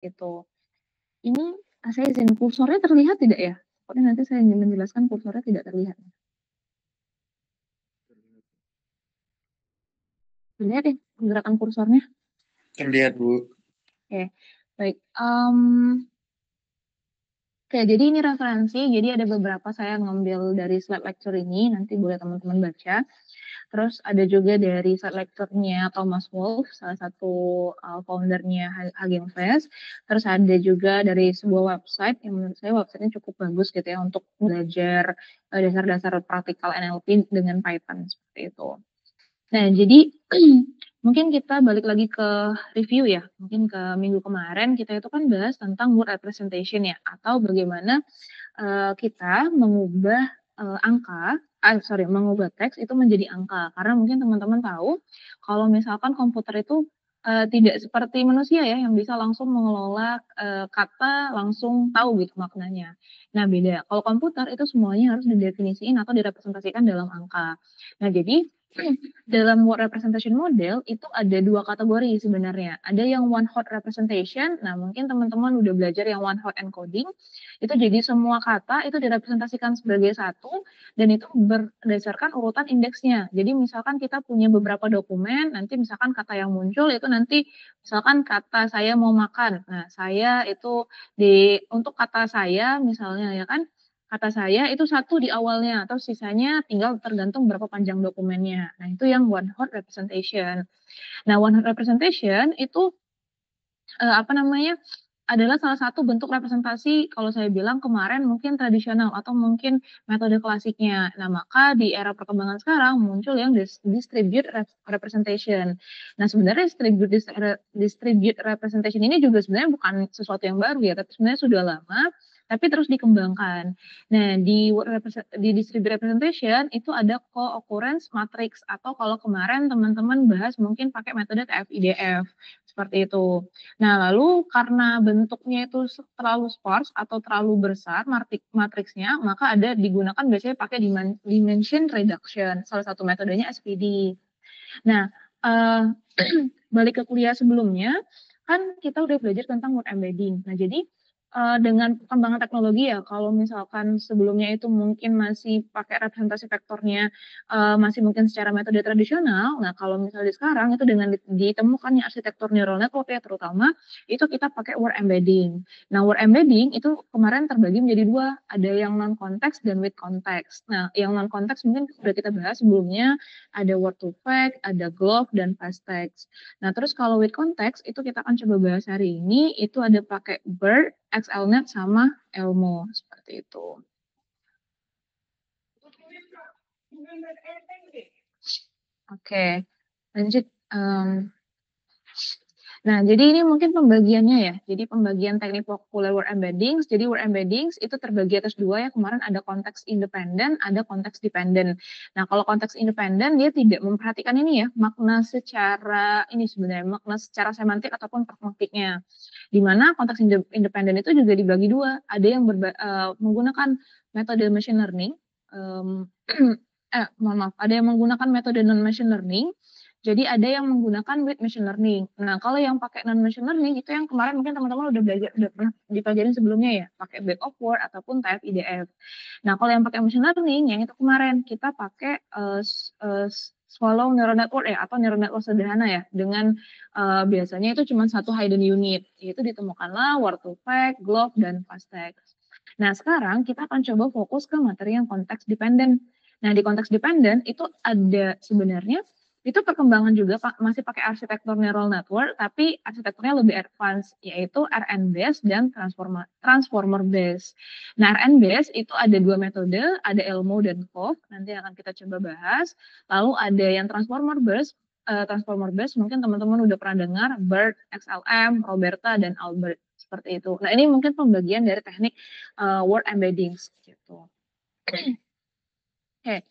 Itu. Ini saya izin kursornya terlihat tidak ya? Pokoknya nanti saya ingin menjelaskan kursornya tidak terlihat. Terlihat ya pergerakan kursornya? Terlihat, Bu. Oke, baik. Oke, jadi ini referensi, jadi ada beberapa saya ngambil dari slide lecture ini, nanti boleh teman-teman baca. Terus ada juga dari slide lecture-nya Thomas Wolff, salah satu foundernya Hugging Face. Terus ada juga dari sebuah website yang menurut saya websitenya cukup bagus gitu ya untuk belajar dasar-dasar praktikal NLP dengan Python seperti itu. Nah, jadi mungkin kita balik lagi ke review ya. Mungkin ke minggu kemarin kita itu kan bahas tentang word representation ya, atau bagaimana kita mengubah mengubah teks itu menjadi angka. Karena mungkin teman-teman tahu kalau misalkan komputer itu tidak seperti manusia ya yang bisa langsung mengelola kata langsung tahu gitu maknanya. Nah, beda. Kalau komputer itu semuanya harus didefinisikan atau direpresentasikan dalam angka. Nah, jadi dalam word representation model itu ada dua kategori sebenarnya. Ada yang one hot representation. Nah, mungkin teman-teman udah belajar yang one hot encoding. Itu jadi semua kata itu direpresentasikan sebagai satu dan itu berdasarkan urutan indeksnya. Jadi misalkan kita punya beberapa dokumen, nanti misalkan kata yang muncul itu nanti misalkan kata saya mau makan. Nah, saya itu untuk kata saya misalnya ya kan kata saya itu satu di awalnya, atau sisanya tinggal tergantung berapa panjang dokumennya. Nah, itu yang one hot representation. Nah, one hot representation itu adalah salah satu bentuk representasi kalau saya bilang kemarin mungkin tradisional atau mungkin metode klasiknya. Nah, maka di era perkembangan sekarang muncul yang distribute representation. Nah, sebenarnya distribute representation ini juga sebenarnya bukan sesuatu yang baru ya, tapi sebenarnya sudah lama tapi terus dikembangkan. Nah, di distribute representation itu ada co-occurrence matrix atau kalau kemarin teman-teman bahas mungkin pakai metode TF-IDF seperti itu. Nah, lalu karena bentuknya itu terlalu sparse atau terlalu besar matriksnya, maka ada digunakan biasanya pakai dimension reduction, salah satu metodenya SPD. Nah, balik ke kuliah sebelumnya, kan kita udah belajar tentang word embedding. Nah, jadi dengan perkembangan teknologi ya, kalau misalkan sebelumnya itu mungkin masih pakai representasi vektornya, masih mungkin secara metode tradisional. Nah, kalau misalnya sekarang itu dengan ditemukannya arsitektur neural network ya terutama, itu kita pakai word embedding. Nah, word embedding itu kemarin terbagi menjadi dua, ada yang non konteks dan with konteks. Nah, yang non konteks mungkin sudah kita bahas sebelumnya, ada word to fact, ada globe dan fast text. Nah, terus kalau with context itu kita akan coba bahas hari ini, itu ada pakai BERT, XLNet sama Elmo seperti itu. Oke, lanjut. Nah, jadi ini mungkin pembagiannya ya. Jadi pembagian teknik popular word embeddings. Jadi word embeddings itu terbagi atas dua ya. Kemarin ada konteks independen, ada konteks dependen. Nah, kalau konteks independen dia tidak memperhatikan ini ya, makna secara ini sebenarnya makna secara semantik ataupun pragmatiknya. Di mana konteks independen itu juga dibagi dua. Ada yang menggunakan metode machine learning. Mohon maaf, ada yang menggunakan metode non machine learning. Jadi ada yang menggunakan with machine learning. Nah, kalau yang pakai non machine learning itu yang kemarin mungkin teman-teman udah belajar, udah pernah dipelajarin sebelumnya ya, pakai back of word ataupun TF-IDF. Nah, kalau yang pakai machine learning, yang itu kemarin kita pakai swallow neural network ya, atau neural network sederhana ya, dengan biasanya itu cuma satu hidden unit, yaitu ditemukanlah word to fact, globe, dan fast text. Nah, sekarang kita akan coba fokus ke materi yang konteks dependent. Nah, di konteks dependent itu ada sebenarnya itu perkembangan juga masih pakai arsitektur neural network, tapi arsitekturnya lebih advance, yaitu RN based dan transformer based. Nah, RN based itu ada dua metode, ada Elmo dan Cove, nanti akan kita coba bahas. Lalu ada yang transformer based mungkin teman-teman udah pernah dengar, BERT, XLM, Roberta, dan Albert, seperti itu. Nah, ini mungkin pembagian dari teknik word embeddings gitu. Oke,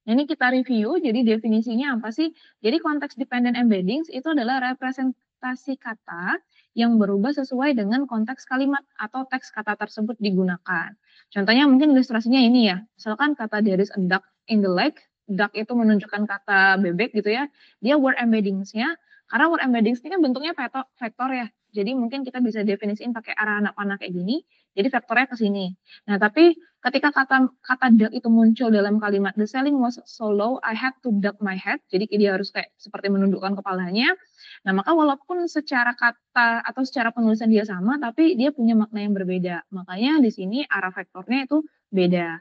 ini kita review, jadi definisinya apa sih? Jadi konteks dependent embeddings itu adalah representasi kata yang berubah sesuai dengan konteks kalimat atau teks kata tersebut digunakan. Contohnya mungkin ilustrasinya ini ya, misalkan kata there is a duck in the lake, duck itu menunjukkan kata bebek gitu ya, dia word embeddingsnya, karena word embeddings ini kan bentuknya vektor ya, Jadi mungkin kita bisa definisiin pakai arah anak panah kayak gini, jadi vektornya ke sini. Nah, tapi ketika kata kata duck itu muncul dalam kalimat, "The ceiling was so low, I had to duck my head." Jadi dia harus kayak seperti menundukkan kepalanya. Nah, maka walaupun secara kata atau secara penulisan dia sama, tapi dia punya makna yang berbeda. Makanya di sini arah vektornya itu beda.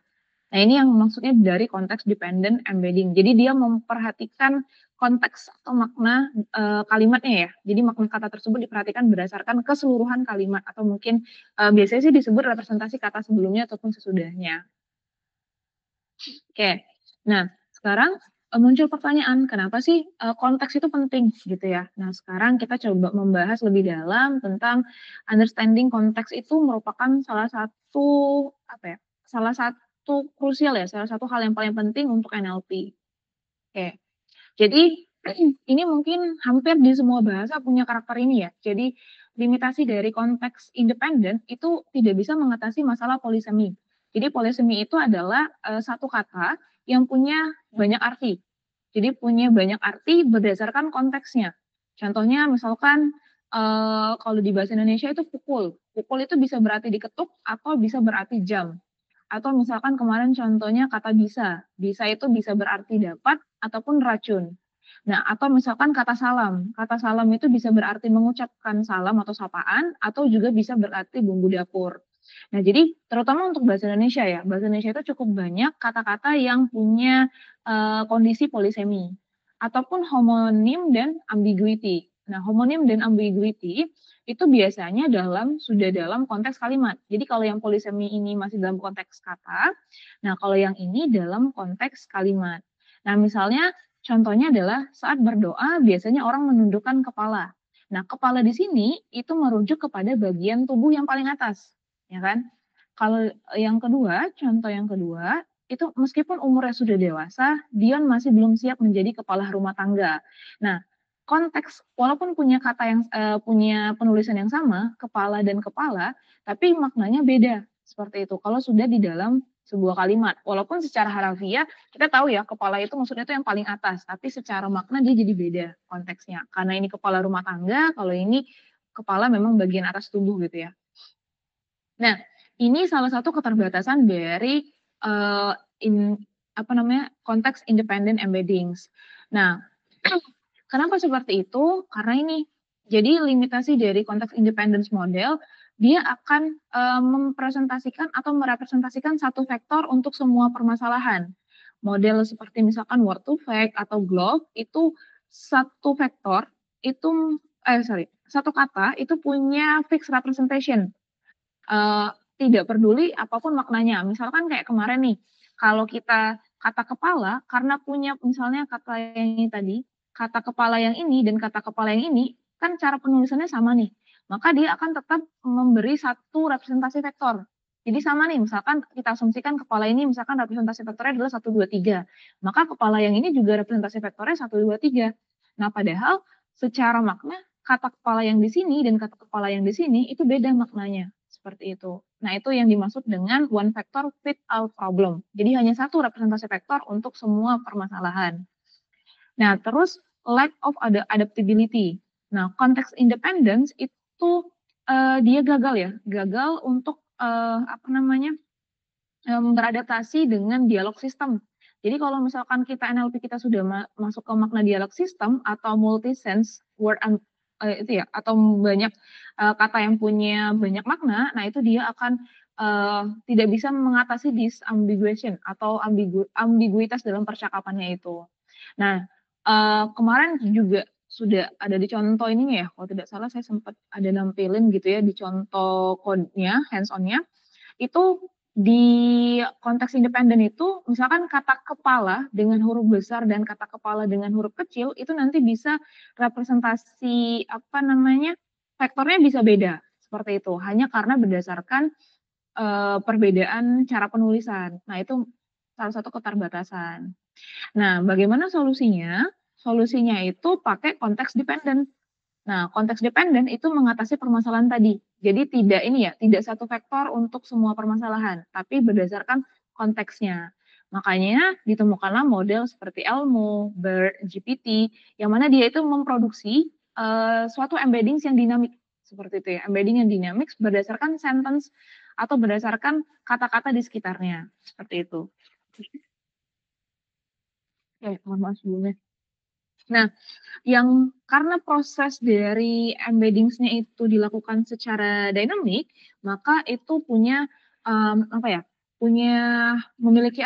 Nah, ini yang maksudnya dari konteks dependent embedding. Jadi dia memperhatikan konteks atau makna kalimatnya ya. Jadi makna kata tersebut diperhatikan berdasarkan keseluruhan kalimat atau mungkin biasanya sih disebut representasi kata sebelumnya ataupun sesudahnya. Oke. Nah, sekarang muncul pertanyaan, kenapa sih konteks itu penting gitu ya? Nah, sekarang kita coba membahas lebih dalam tentang understanding konteks itu merupakan salah satu apa ya? Salah satu krusial ya, salah satu hal yang paling penting untuk NLP. Oke. Jadi ini mungkin hampir di semua bahasa punya karakter ini ya. Jadi limitasi dari konteks independen itu tidak bisa mengatasi masalah polisemi. Jadi polisemi itu adalah satu kata yang punya banyak arti. Jadi punya banyak arti berdasarkan konteksnya. Contohnya misalkan kalau di bahasa Indonesia itu pukul. Pukul itu bisa berarti diketuk atau bisa berarti jam. Atau misalkan kemarin contohnya kata bisa. Bisa itu bisa berarti dapat ataupun racun. Nah, atau misalkan kata salam. Kata salam itu bisa berarti mengucapkan salam atau sapaan, atau juga bisa berarti bumbu dapur. Nah, jadi terutama untuk bahasa Indonesia ya, bahasa Indonesia itu cukup banyak kata-kata yang punya kondisi polisemi, ataupun homonim dan ambiguity. Nah, homonim dan ambiguity itu biasanya sudah dalam konteks kalimat. Jadi kalau yang polisemi ini masih dalam konteks kata, nah kalau yang ini dalam konteks kalimat. Nah, misalnya contohnya adalah saat berdoa biasanya orang menundukkan kepala. Nah, kepala di sini itu merujuk kepada bagian tubuh yang paling atas, ya kan? Kalau yang kedua, contoh yang kedua, itu meskipun umurnya sudah dewasa, Dion masih belum siap menjadi kepala rumah tangga. Nah, konteks walaupun punya kata yang punya penulisan yang sama, kepala dan kepala, tapi maknanya beda, seperti itu. Kalau sudah di dalam sebuah kalimat, walaupun secara harafiah kita tahu ya kepala itu maksudnya itu yang paling atas, tapi secara makna dia jadi beda konteksnya. Karena ini kepala rumah tangga, kalau ini kepala memang bagian atas tubuh gitu ya. Nah, ini salah satu keterbatasan dari uh, in apa namanya konteks independent embeddings. Nah, kenapa seperti itu? Karena ini jadi limitasi dari konteks independence model, dia akan mempresentasikan atau merepresentasikan satu vektor untuk semua permasalahan. Model seperti misalkan word to fact atau globe itu satu vektor itu satu kata itu punya fixed representation. Eee, Tidak peduli apapun maknanya. Misalkan kayak kemarin nih, kalau kita kata kepala karena punya misalnya kata yang ini tadi, kata kepala yang ini dan kata kepala yang ini, kan cara penulisannya sama nih, maka dia akan tetap memberi satu representasi vektor. Jadi sama nih, misalkan kita asumsikan kepala ini misalkan representasi vektornya adalah 1, 2, 3, maka kepala yang ini juga representasi vektornya 1, 2, 3. Nah, padahal secara makna kata kepala yang di sini dan kata kepala yang di sini itu beda maknanya. Seperti itu. Nah, itu yang dimaksud dengan one vector fit all problem. Jadi hanya satu representasi vektor untuk semua permasalahan. Nah, terus lack of adaptability. Nah, konteks independence itu dia gagal ya, gagal untuk apa namanya beradaptasi dengan dialog sistem. Jadi kalau misalkan kita NLP kita sudah masuk ke makna dialog sistem atau multi sense word itu ya atau banyak kata yang punya banyak makna, nah itu dia akan tidak bisa mengatasi disambiguation atau ambiguitas dalam percakapannya itu. Nah, kemarin juga sudah ada di contoh ininya ya, kalau tidak salah saya sempat ada nampilin gitu ya di contoh code-nya, hands on-nya, itu di konteks independen itu misalkan kata kepala dengan huruf besar dan kata kepala dengan huruf kecil itu nanti bisa representasi apa namanya vektornya bisa beda seperti itu hanya karena berdasarkan perbedaan cara penulisan. Nah, itu salah satu keterbatasan. Nah, bagaimana solusinya? Solusinya itu pakai konteks dependent. Nah, konteks dependen itu mengatasi permasalahan tadi. Jadi tidak ini ya, tidak satu vektor untuk semua permasalahan, tapi berdasarkan konteksnya. Makanya ditemukanlah model seperti Elmo, BERT, GPT, yang mana dia itu memproduksi suatu embeddings yang dinamik seperti itu ya. Embedding yang dynamics berdasarkan sentence atau berdasarkan kata-kata di sekitarnya, seperti itu. Oke, mohon maaf sebelumnya. Nah, yang karena proses dari embeddings-nya itu dilakukan secara dynamic, maka itu punya, apa ya, punya memiliki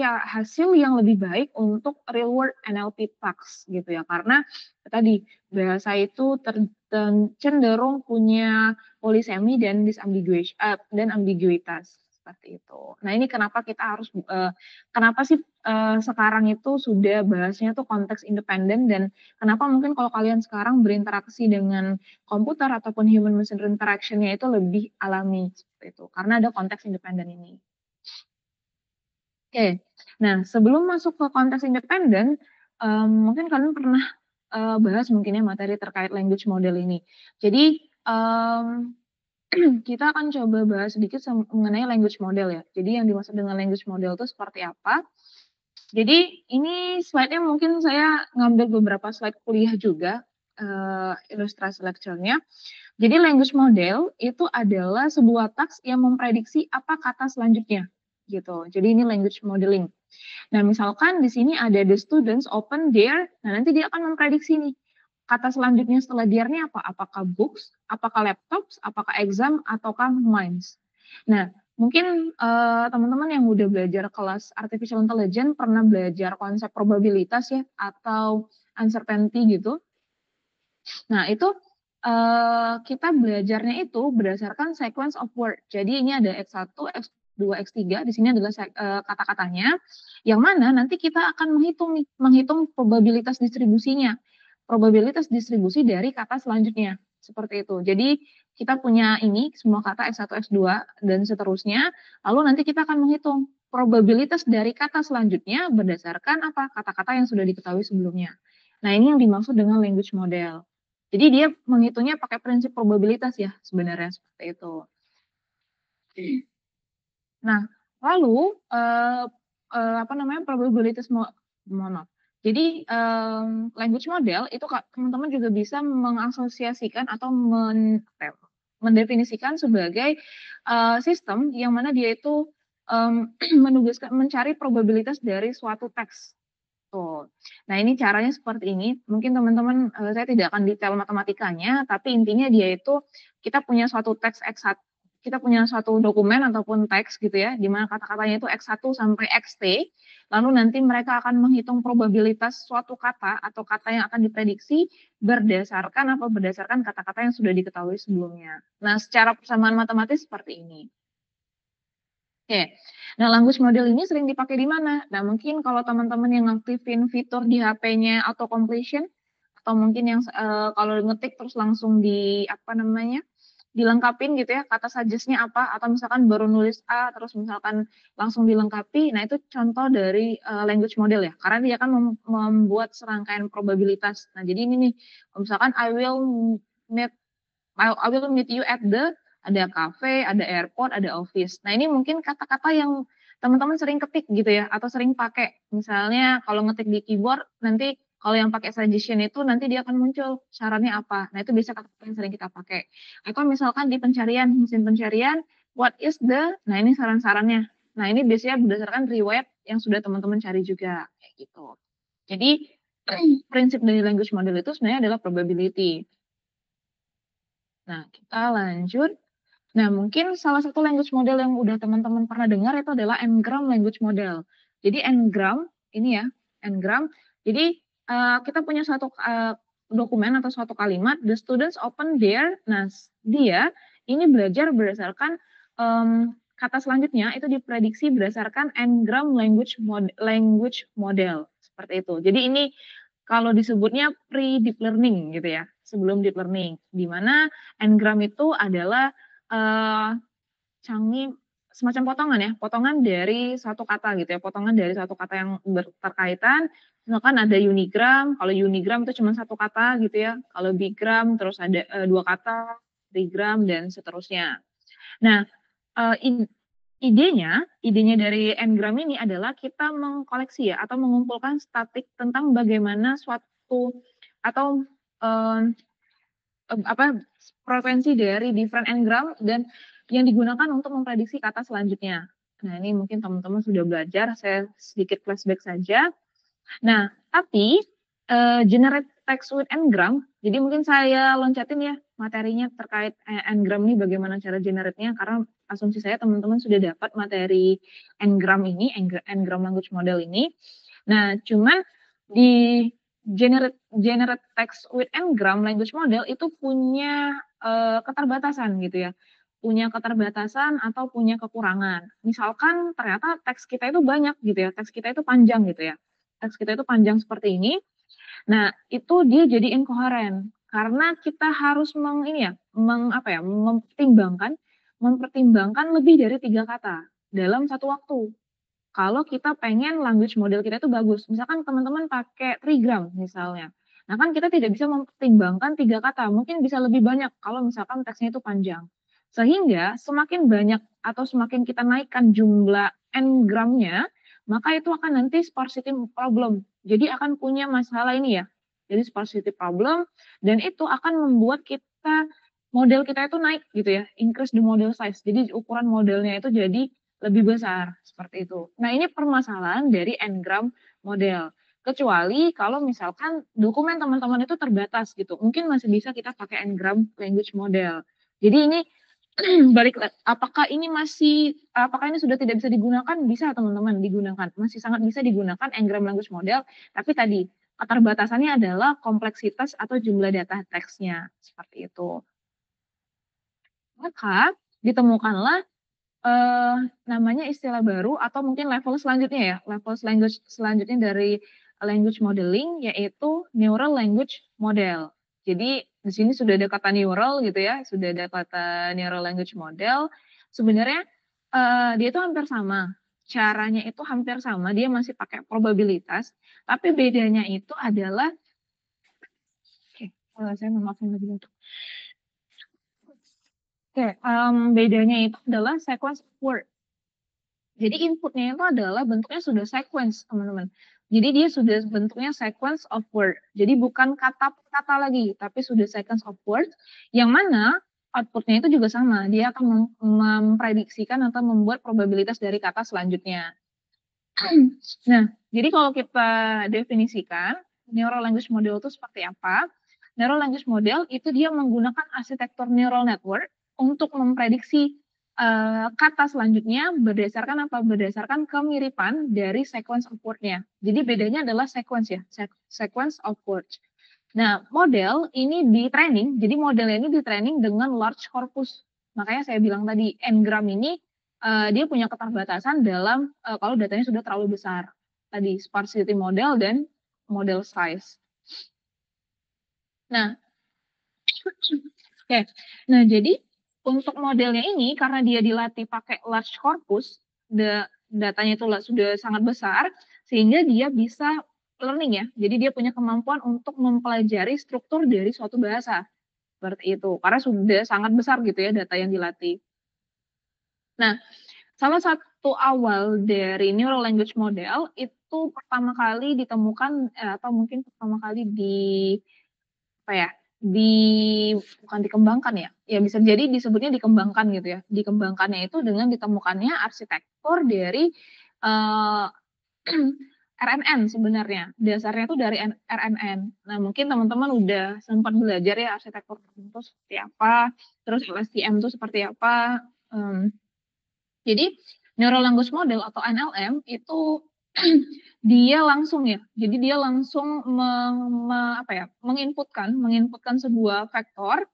hasil yang lebih baik untuk real world NLP tasks gitu ya. Karena tadi bahasa itu cenderung punya polisemi dan dan ambiguitas, seperti itu. Nah, ini kenapa kita harus, kenapa sih, sekarang itu sudah bahasnya tuh konteks independen dan kenapa mungkin kalau kalian sekarang berinteraksi dengan komputer ataupun human machine interaction-nya itu lebih alami, seperti itu, karena ada konteks independen ini. Oke, nah sebelum masuk ke konteks independen, mungkin kalian pernah, bahas mungkin ya materi terkait language model ini. Jadi, kita akan coba bahas sedikit mengenai language model ya. Jadi yang dimaksud dengan language model itu seperti apa. Jadi ini slide-nya mungkin saya ngambil beberapa slide kuliah juga, ilustrasi lecture-nya. Jadi language model itu adalah sebuah taks yang memprediksi apa kata selanjutnya, gitu. Jadi ini language modeling. Nah, misalkan di sini ada the students open their, nah nanti dia akan memprediksi nih, kata selanjutnya setelah their-nya apa? Apakah books, apakah laptops, apakah exam, ataukah minds. Nah, mungkin teman-teman yang udah belajar kelas artificial intelligence pernah belajar konsep probabilitas ya, atau uncertainty gitu. Nah, itu kita belajarnya itu berdasarkan sequence of word. Jadi ini ada X1, X2, X3, di sini adalah kata-katanya, yang mana nanti kita akan menghitung probabilitas distribusinya. Probabilitas distribusi dari kata selanjutnya, seperti itu. Jadi kita punya ini semua kata X1, X2, dan seterusnya, lalu nanti kita akan menghitung probabilitas dari kata selanjutnya berdasarkan apa? Kata-kata yang sudah diketahui sebelumnya. Nah, ini yang dimaksud dengan language model. Jadi dia menghitungnya pakai prinsip probabilitas ya sebenarnya seperti itu. Nah, lalu apa namanya probabilitas mohon maaf. Jadi language model itu teman-teman juga bisa mengasosiasikan atau mendefinisikan sebagai sistem yang mana dia itu mencari probabilitas dari suatu teks. Tuh. Nah, ini caranya seperti ini. Mungkin teman-teman, saya tidak akan detail matematikanya, tapi intinya dia itu kita punya suatu teks kita punya suatu dokumen ataupun teks gitu ya, di mana kata-katanya itu X1 sampai XT, lalu nanti mereka akan menghitung probabilitas suatu kata atau kata yang akan diprediksi berdasarkan apa? Berdasarkan kata-kata yang sudah diketahui sebelumnya. Nah, secara persamaan matematis seperti ini. Oke. Nah, language model ini sering dipakai di mana? Nah, mungkin kalau teman-teman yang ngaktifin fitur di HP-nya auto completion atau mungkin yang kalau ngetik terus langsung apa namanya? Dilengkapin gitu ya, kata suggest-nya apa atau misalkan baru nulis A terus misalkan langsung dilengkapi. Nah, itu contoh dari language model ya. Karena dia akan membuat serangkaian probabilitas. Nah, jadi ini nih, misalkan meet I will meet you at ada cafe, ada airport, ada office. Nah, ini mungkin kata-kata yang teman-teman sering ketik gitu ya, atau sering pakai. Misalnya kalau ngetik di keyboard, nanti kalau yang pakai suggestion itu nanti dia akan muncul syaratnya apa. Nah, itu bisa kata-kata yang sering kita pakai. Atau misalkan di mesin pencarian, what is nah ini saran-sarannya. Nah, ini biasanya berdasarkan riwayat yang sudah teman-teman cari juga, kayak gitu. Jadi, prinsip dari language model itu sebenarnya adalah probability. Nah, kita lanjut. Nah, mungkin salah satu language model yang udah teman-teman pernah dengar itu adalah Ngram language model. Jadi Ngram ini ya, Ngram. Jadi kita punya suatu dokumen atau suatu kalimat, the students open their. Nah, dia ini belajar berdasarkan kata selanjutnya itu diprediksi berdasarkan Ngram language model seperti itu. Jadi ini kalau disebutnya pre-deep learning gitu ya, sebelum deep learning. Di mana Ngram itu adalah canggih semacam potongan ya, potongan dari satu kata gitu ya, potongan dari satu kata yang berterkaitan. Misalkan ada unigram, kalau unigram itu cuma satu kata gitu ya, kalau bigram terus ada 2 kata, trigram dan seterusnya. Nah, idenya dari Ngram ini adalah kita mengkoleksi ya atau mengumpulkan statik tentang bagaimana suatu atau apa frekuensi dari different n-gram dan yang digunakan untuk memprediksi kata selanjutnya. Nah, ini mungkin teman-teman sudah belajar, saya sedikit flashback saja. Nah, tapi, generate text with n-gram, jadi mungkin saya loncatin ya materinya terkait, n-gram ini bagaimana cara generate-nya, karena asumsi saya teman-teman sudah dapat materi n-gram ini, n-gram language model ini. Nah, cuman di generate generate text with n-gram language model itu punya, keterbatasan gitu ya, punya keterbatasan atau punya kekurangan. Misalkan ternyata teks kita itu banyak gitu ya, teks kita itu panjang gitu ya, teks kita itu panjang seperti ini. Nah, itu dia jadi inkoheren karena kita harus ini ya, apa ya, mempertimbangkan lebih dari 3 kata dalam satu waktu. Kalau kita pengen language model kita itu bagus, misalkan teman-teman pakai Trigram misalnya. Nah, kan kita tidak bisa mempertimbangkan 3 kata, mungkin bisa lebih banyak kalau misalkan teksnya itu panjang. Sehingga semakin banyak atau semakin kita naikkan jumlah n-gramnya, maka itu akan nanti sparsity problem. Jadi akan punya masalah ini ya, jadi sparsity problem dan itu akan membuat model kita itu naik gitu ya, increase the model size. Jadi ukuran modelnya itu jadi lebih besar, seperti itu. Nah, ini permasalahan dari n-gram model. Kecuali kalau misalkan dokumen teman-teman itu terbatas gitu, mungkin masih bisa kita pakai n-gram language model. Jadi ini apakah ini sudah tidak bisa digunakan? Bisa teman-teman digunakan, masih sangat bisa digunakan n-gram language model, tapi tadi keterbatasannya adalah kompleksitas atau jumlah data teksnya, seperti itu. Maka ditemukanlah namanya istilah baru atau mungkin level selanjutnya ya, level selanjutnya dari language modeling yaitu neural language model. Jadi di sini sudah ada kata neural gitu ya, sudah ada kata neural language model. Sebenarnya dia itu hampir sama, caranya itu hampir sama, dia masih pakai probabilitas, tapi bedanya itu adalah oke, saya memaafkan lagi untuk oke, bedanya itu adalah sequence of word. Jadi inputnya itu adalah bentuknya sudah sequence, teman-teman. Jadi dia sudah bentuknya sequence of word. Jadi bukan kata per kata lagi, tapi sudah sequence of word, yang mana outputnya itu juga sama. Dia akan memprediksikan atau membuat probabilitas dari kata selanjutnya. Nah, jadi kalau kita definisikan neural language model itu seperti apa? Neural language model itu dia menggunakan arsitektur neural network untuk memprediksi kata selanjutnya berdasarkan apa? Berdasarkan kemiripan dari sequence of word-nya. Jadi bedanya adalah sequence ya, sequence of words. Nah, model ini di-training, jadi modelnya ini di-training dengan large corpus. Makanya saya bilang tadi n-gram ini dia punya keterbatasan dalam kalau datanya sudah terlalu besar. Tadi sparsity model dan model size. Nah, oke. Nah, jadi untuk modelnya ini karena dia dilatih pakai large corpus, datanya itu sudah sangat besar sehingga dia bisa learning ya. Jadi dia punya kemampuan untuk mempelajari struktur dari suatu bahasa. Seperti itu. Karena sudah sangat besar gitu ya data yang dilatih. Nah, salah satu awal dari neural language model itu pertama kali ditemukan atau mungkin pertama kali apa ya, bukan dikembangkan ya, ya bisa jadi disebutnya dikembangkan gitu ya. Dikembangkannya itu dengan ditemukannya arsitektur dari RNN sebenarnya. Dasarnya itu dari RNN. Nah, mungkin teman-teman udah sempat belajar ya arsitektur tertentu seperti apa, terus LSTM itu seperti apa. Jadi neural language model atau NLM itu dia langsung ya, jadi dia langsung menginputkan sebuah vektor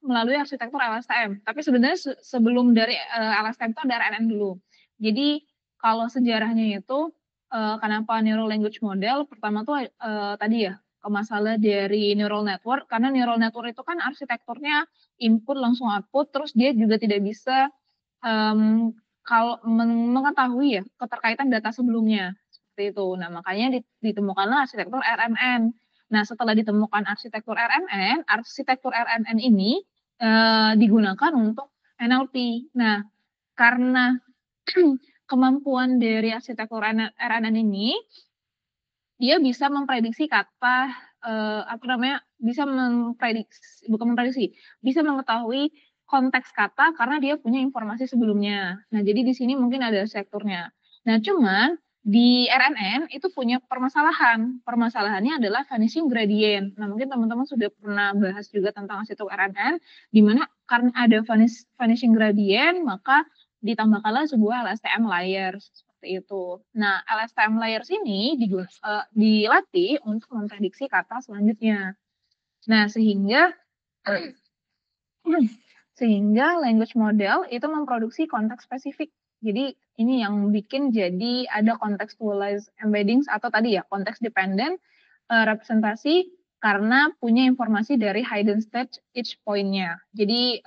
melalui arsitektur LSTM. Tapi sebenarnya sebelum dari LSTM itu ada RNN dulu. Jadi kalau sejarahnya itu kenapa neural language model pertama tuh tadi ya masalah dari neural network karena neural network itu kan arsitekturnya input langsung output terus dia juga tidak bisa kalau mengetahui ya keterkaitan data sebelumnya seperti itu. Nah, makanya ditemukanlah arsitektur RNN. Nah, setelah ditemukan arsitektur RNN ini digunakan untuk NLP. Nah, karena kemampuan dari arsitektur RNN ini, dia bisa memprediksi kata apa namanya, bisa bukan memprediksi, bisa mengetahui konteks kata karena dia punya informasi sebelumnya. Nah, jadi di sini mungkin ada strukturnya. Nah, cuman di RNN itu punya permasalahan. Permasalahannya adalah vanishing gradient. Nah, mungkin teman-teman sudah pernah bahas juga tentang arsitektur RNN, di mana karena ada vanishing gradient, maka ditambahkanlah sebuah LSTM layers seperti itu. Nah, LSTM layers ini dilatih untuk memprediksi kata selanjutnya. Nah, sehingga language model itu memproduksi konteks spesifik. Jadi ini yang bikin jadi ada contextualized embeddings atau tadi ya konteks dependent representasi karena punya informasi dari hidden state each point-nya. Jadi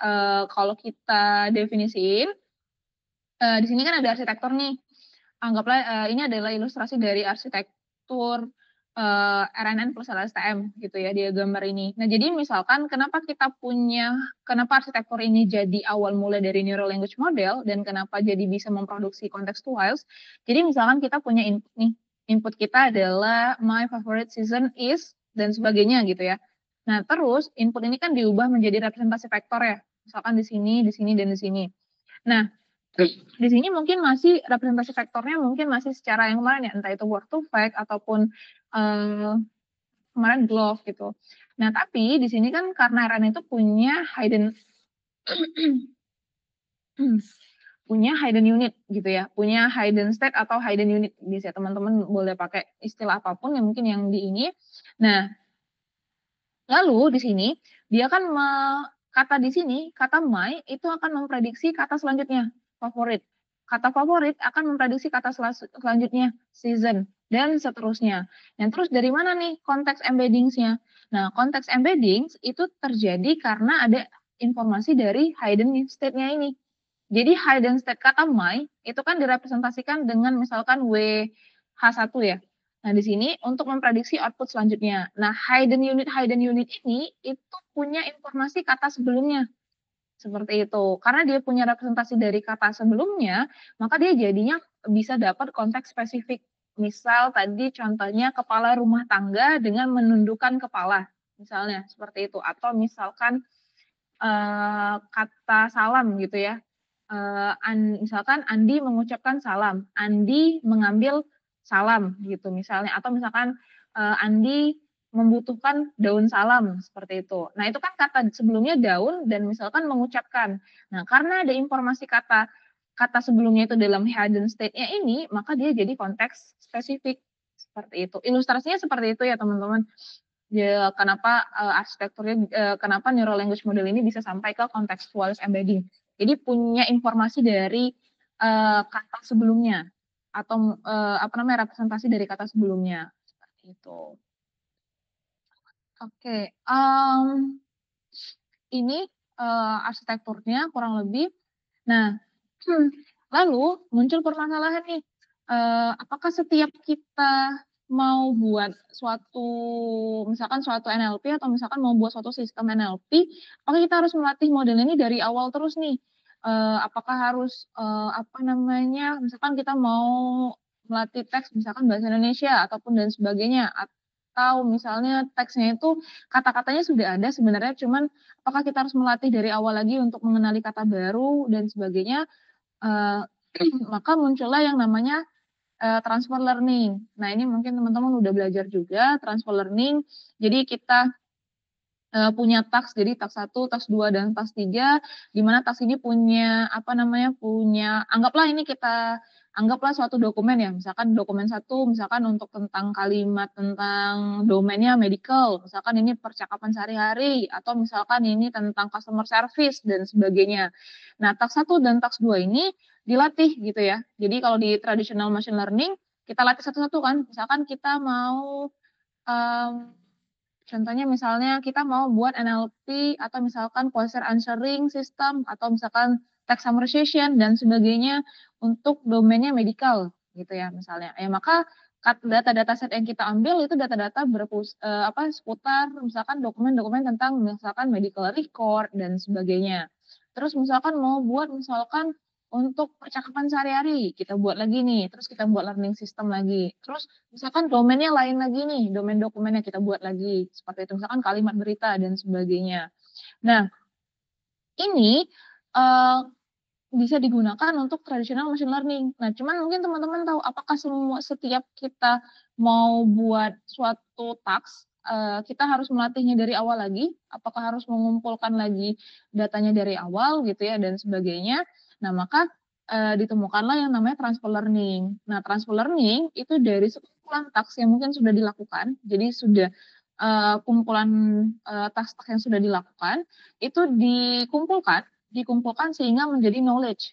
kalau kita definisiin di sini kan ada arsitektur nih. Anggaplah ini adalah ilustrasi dari arsitektur RNN plus LSTM gitu ya dia gambar ini. Nah, jadi misalkan kenapa arsitektur ini jadi awal mulai dari neural language model dan kenapa jadi bisa memproduksi contextuals. Jadi misalkan kita punya input nih. Input kita adalah my favorite season is dan sebagainya gitu ya. Nah, terus input ini kan diubah menjadi representasi vektor ya. Misalkan di sini, dan di sini. Nah, di sini mungkin masih representasi vektornya mungkin masih secara yang kemarin ya, entah itu word to vec ataupun kemarin glove gitu. Nah, tapi di sini kan karena RN itu punya hidden unit gitu ya, punya hidden state atau hidden unit bisa teman-teman boleh pakai istilah apapun yang mungkin yang di ini. Nah, lalu di sini dia kan kata di sini, kata my itu akan memprediksi kata selanjutnya, favorit. Kata favorit akan memprediksi kata selanjutnya, season, dan seterusnya. Dan terus dari mana nih konteks embeddings-nya? Nah, konteks embeddings itu terjadi karena ada informasi dari hidden state-nya ini. Jadi hidden state kata my itu kan direpresentasikan dengan misalkan WH1 ya. Nah, di sini untuk memprediksi output selanjutnya. Nah, hidden unit ini itu punya informasi kata sebelumnya. Seperti itu. Karena dia punya representasi dari kata sebelumnya, maka dia jadinya bisa dapat konteks spesifik. Misal tadi contohnya kepala rumah tangga dengan menundukkan kepala. Misalnya seperti itu. Atau misalkan kata salam gitu ya. Misalkan Andi mengucapkan salam, Andi mengambil salam gitu misalnya, atau misalkan Andi membutuhkan daun salam seperti itu. Nah, itu kan kata sebelumnya daun dan misalkan mengucapkan. Nah, karena ada informasi kata sebelumnya itu dalam hidden state-nya ini, maka dia jadi konteks spesifik seperti itu. Ilustrasinya seperti itu ya, teman-teman. Ya, kenapa neural language model ini bisa sampai ke contextual embedding. Jadi punya informasi dari kata sebelumnya atau representasi dari kata sebelumnya seperti itu. Oke, ini arsitekturnya kurang lebih. Nah, lalu muncul permasalahan nih, apakah setiap kita mau buat misalkan suatu NLP atau misalkan mau buat suatu sistem NLP, apakah kita harus melatih model ini dari awal terus nih? Apakah harus, misalkan kita mau melatih teks misalkan bahasa Indonesia ataupun dan sebagainya, atau misalnya teksnya itu kata-katanya sudah ada sebenarnya, cuman apakah kita harus melatih dari awal lagi untuk mengenali kata baru dan sebagainya, maka muncullah yang namanya transfer learning. Nah, ini mungkin teman-teman udah belajar juga transfer learning. Jadi kita punya task, jadi task 1, task 2, dan task 3, di mana task ini anggaplah suatu dokumen ya, misalkan dokumen 1, misalkan untuk tentang kalimat tentang domainnya medical, misalkan ini percakapan sehari-hari, atau misalkan ini tentang customer service, dan sebagainya. Nah, task 1 dan task 2 ini dilatih gitu ya. Jadi kalau di traditional machine learning, kita latih satu-satu kan, misalkan kita mau contohnya misalnya kita mau buat NLP atau misalkan question answering system atau misalkan text summarization dan sebagainya untuk domainnya medical gitu ya misalnya. Ya maka data-data set yang kita ambil itu data-data seputar misalkan dokumen-dokumen tentang misalkan medical record dan sebagainya. Terus misalkan mau buat misalkan untuk percakapan sehari-hari, kita buat lagi nih, terus kita buat learning system lagi. Terus misalkan domainnya lain lagi nih, domain dokumennya kita buat lagi, seperti itu. Misalkan kalimat berita dan sebagainya. Nah, ini, eee, bisa digunakan untuk traditional machine learning. Nah, cuman mungkin teman-teman tahu apakah setiap kita mau buat suatu task, kita harus melatihnya dari awal lagi? Apakah harus mengumpulkan lagi datanya dari awal gitu ya dan sebagainya. Nah, maka, ditemukanlah yang namanya transfer learning. Nah, transfer learning itu dari sekumpulan task yang mungkin sudah dilakukan, jadi sudah, kumpulan, task-task yang sudah dilakukan, itu dikumpulkan sehingga menjadi knowledge.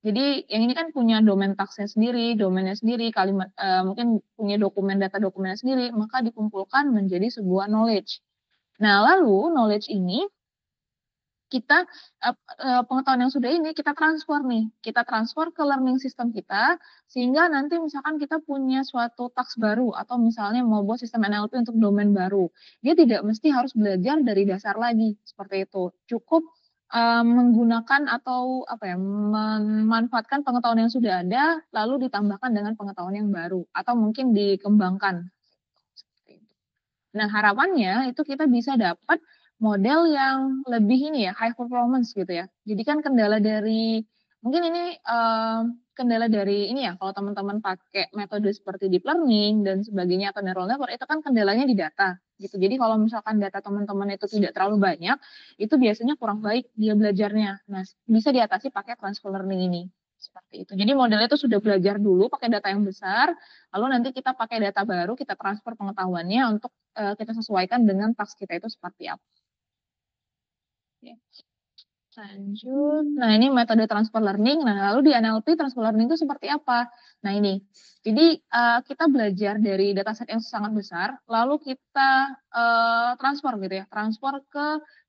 Jadi yang ini kan punya domain task-nya sendiri, domainnya sendiri, kalimat mungkin punya dokumen data dokumennya sendiri, maka dikumpulkan menjadi sebuah knowledge. Nah, lalu knowledge ini kita, pengetahuan yang sudah ini kita transfer nih, kita transfer ke learning system kita, sehingga nanti misalkan kita punya suatu task baru atau misalnya mau buat sistem NLP untuk domain baru, dia tidak mesti harus belajar dari dasar lagi, seperti itu. Cukup, menggunakan atau apa ya, memanfaatkan pengetahuan yang sudah ada, lalu ditambahkan dengan pengetahuan yang baru atau mungkin dikembangkan, seperti itu. Nah, harapannya itu kita bisa dapat model yang lebih ini ya, high performance gitu ya. Jadi kan kendala dari mungkin ini, kendala dari ini ya, kalau teman-teman pakai metode seperti deep learning dan sebagainya atau neural network itu kan kendalanya di data, gitu. Jadi kalau misalkan data teman-teman itu tidak terlalu banyak, itu biasanya kurang baik dia belajarnya. Nah, bisa diatasi pakai transfer learning ini, seperti itu. Jadi modelnya itu sudah belajar dulu pakai data yang besar, lalu nanti kita pakai data baru, kita transfer pengetahuannya untuk, kita sesuaikan dengan task kita itu seperti apa. Oke, lanjut. Nah, ini metode transfer learning. Nah, lalu di NLP transfer learning itu seperti apa? Nah, ini. Jadi, kita belajar dari dataset yang sangat besar, lalu kita, transfer gitu ya, transfer ke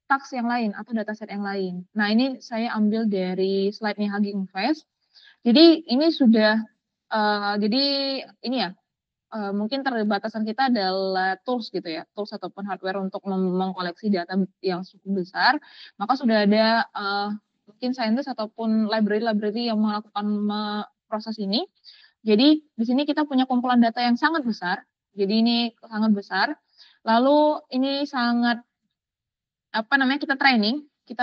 task yang lain atau dataset yang lain. Nah, ini saya ambil dari slide-nya Hugging Face. Jadi ini sudah, jadi ini ya, mungkin terbatasan kita adalah tools gitu ya, tools ataupun hardware untuk mengkoleksi data yang cukup besar, maka sudah ada, mungkin saintis ataupun library-library yang melakukan proses ini. Jadi di sini kita punya kumpulan data yang sangat besar, jadi ini sangat besar, lalu ini sangat apa namanya, kita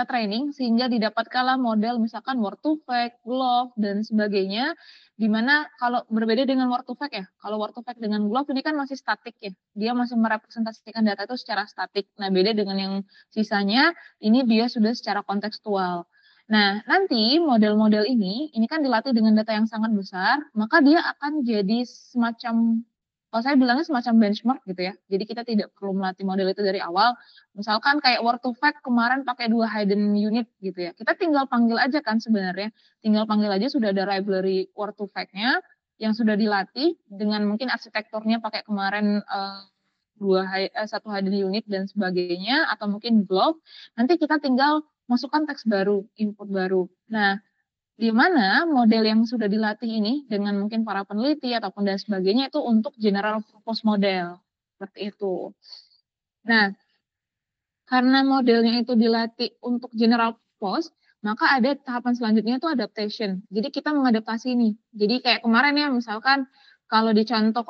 training sehingga didapatkanlah model misalkan word to fact, glove, dan sebagainya, di mana kalau berbeda dengan word to fact ya, kalau word to fact dengan glove ini kan masih statik ya, dia masih merepresentasikan data itu secara statik. Nah, beda dengan yang sisanya, ini dia sudah secara kontekstual. Nah, nanti model-model ini kan dilatih dengan data yang sangat besar, maka dia akan jadi semacam, kalau saya bilangnya semacam benchmark gitu ya. Jadi kita tidak perlu melatih model itu dari awal, misalkan kayak word to fact kemarin pakai 2 hidden unit gitu ya, kita tinggal panggil aja kan sebenarnya, tinggal panggil aja sudah ada library word to fact-nya yang sudah dilatih dengan mungkin arsitekturnya pakai kemarin, 1 hidden unit dan sebagainya atau mungkin block, nanti kita tinggal masukkan teks baru, input baru. Nah, di mana model yang sudah dilatih ini dengan mungkin para peneliti ataupun dan sebagainya itu untuk general purpose model, seperti itu. Nah, karena modelnya itu dilatih untuk general purpose, maka ada tahapan selanjutnya itu adaptation. Jadi kita mengadaptasi nih. Jadi kayak kemarin ya misalkan kalau dicontoh,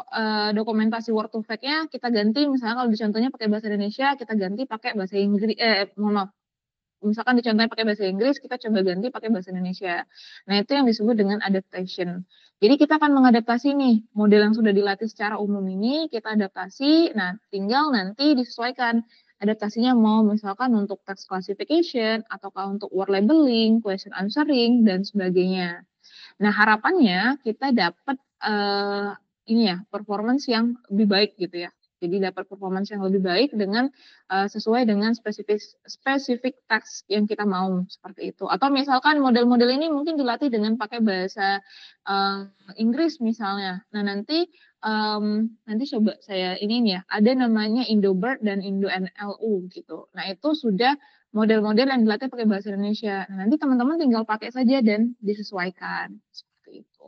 dokumentasi word to fact-nya kita ganti misalnya kalau dicontohnya pakai bahasa Indonesia, kita ganti pakai bahasa Inggris, mohon maaf, misalkan dicontohnya pakai bahasa Inggris, kita coba ganti pakai bahasa Indonesia. Nah, itu yang disebut dengan adaptation. Jadi kita akan mengadaptasi nih, model yang sudah dilatih secara umum ini, kita adaptasi, nah tinggal nanti disesuaikan. Adaptasinya mau misalkan untuk text classification, ataukah untuk word labeling, question answering, dan sebagainya. Nah, harapannya kita dapat, ini ya, performance yang lebih baik gitu ya. Jadi dapat performance yang lebih baik dengan, sesuai dengan spesifik task yang kita mau, seperti itu. Atau misalkan model-model ini mungkin dilatih dengan pakai bahasa, Inggris misalnya. Nah, nanti coba saya iniin ya, ada namanya Indobird dan IndoNLU gitu. Nah, itu sudah model-model yang dilatih pakai bahasa Indonesia. Nah, nanti teman-teman tinggal pakai saja dan disesuaikan, seperti itu.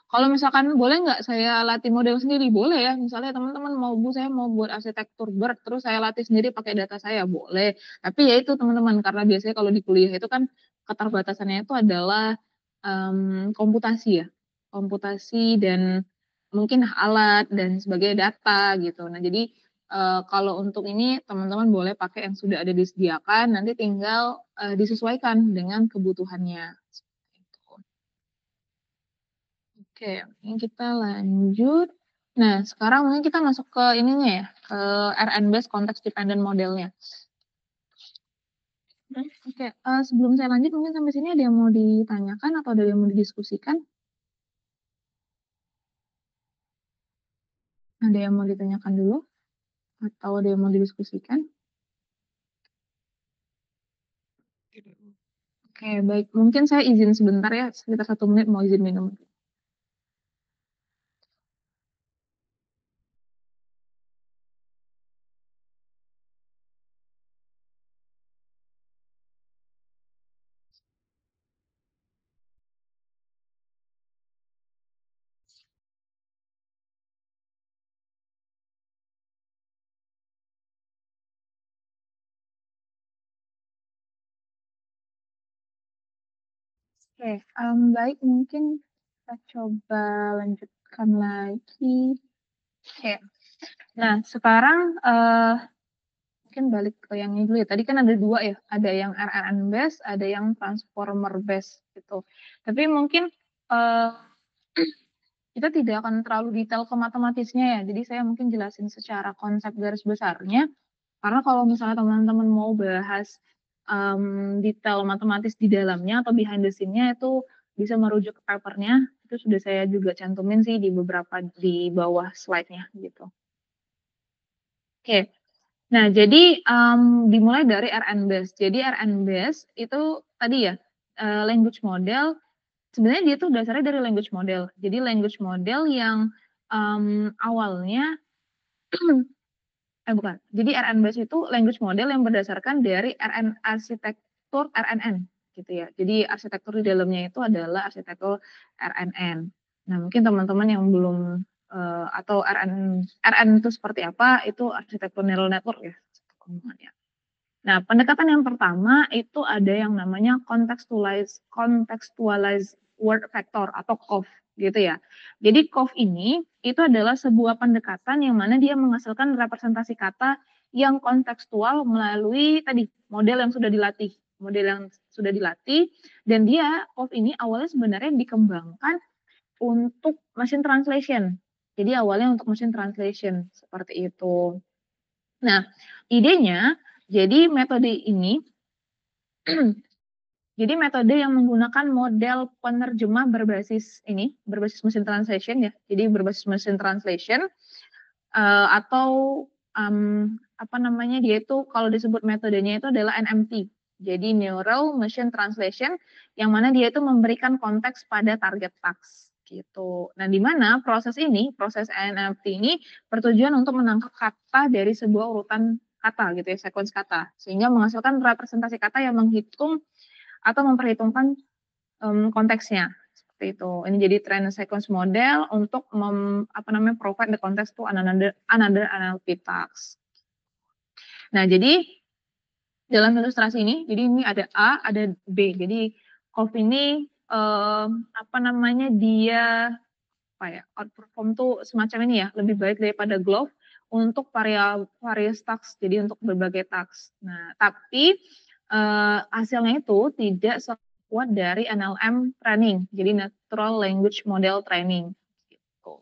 Kalau misalkan boleh nggak saya latih model sendiri? Boleh ya, misalnya teman-teman saya mau buat arsitektur bird, terus saya latih sendiri pakai data saya, boleh. Tapi ya itu teman-teman, karena biasanya kalau di kuliah itu kan keterbatasannya itu adalah, komputasi ya, komputasi dan mungkin alat dan sebagai data gitu. Nah jadi, kalau untuk ini teman-teman boleh pakai yang sudah ada disediakan, nanti tinggal, disesuaikan dengan kebutuhannya, seperti itu. Oke, ini kita lanjut. Nah, sekarang mungkin kita masuk ke ininya ya, ke RN-based Context Dependent Modelnya. Oke, sebelum saya lanjut mungkin sampai sini ada yang mau ditanyakan atau ada yang mau didiskusikan? Ada yang mau ditanyakan dulu? Atau ada yang mau didiskusikan? Oke, baik. Mungkin saya izin sebentar ya, sekitar 1 menit mau izin minum. Oke, baik mungkin kita coba lanjutkan lagi. Oke. Nah, sekarang, mungkin balik ke yang ini dulu ya, tadi kan ada 2 ya, ada yang RNN based, ada yang transformer based gitu. Tapi mungkin, eee, kita tidak akan terlalu detail ke matematisnya ya, jadi saya mungkin jelasin secara konsep garis besarnya, karena kalau misalnya teman-teman mau bahas, detail matematis di dalamnya atau behind the scene-nya itu bisa merujuk ke paper-nya, itu sudah saya juga cantumin sih di beberapa di bawah slide-nya gitu. Oke. Nah, jadi, dimulai dari RN-based. Jadi RN-based itu tadi ya, language model, sebenarnya dia tuh dasarnya dari language model. Jadi language model yang, awalnya bukan. Jadi RN-based itu language model yang berdasarkan dari arsitektur RNN, gitu ya. Jadi arsitektur di dalamnya itu adalah arsitektur RNN. Nah, mungkin teman-teman yang belum, atau RN itu seperti apa, itu arsitektur neural network ya, omongannya. Nah, pendekatan yang pertama itu ada yang namanya contextualize word vector atau COV gitu ya. Jadi COV ini itu adalah sebuah pendekatan yang mana dia menghasilkan representasi kata yang kontekstual melalui tadi model yang sudah dilatih, dan dia COV ini awalnya sebenarnya dikembangkan untuk machine translation. Jadi awalnya untuk machine translation seperti itu. Nah, idenya jadi metode ini jadi metode yang menggunakan model penerjemah berbasis machine translation ya. Jadi berbasis machine translation, atau, apa namanya, dia itu kalau disebut metodenya itu adalah NMT. Jadi Neural Machine Translation, yang mana dia itu memberikan konteks pada target task, gitu. Nah, di mana proses NMT ini bertujuan untuk menangkap kata dari sebuah urutan kata gitu ya, sequence kata, sehingga menghasilkan representasi kata yang menghitung atau memperhitungkan, konteksnya, seperti itu. Ini jadi trend sequence model untuk provide the context to another NLP task. Nah, jadi dalam ilustrasi ini, jadi ini ada A, ada B. Jadi COV ini, dia outperform tuh semacam ini ya, lebih baik daripada Glove untuk various task, jadi untuk berbagai task. Nah, tapi, hasilnya itu tidak sekuat dari NLM training, jadi Natural Language Model Training, gitu.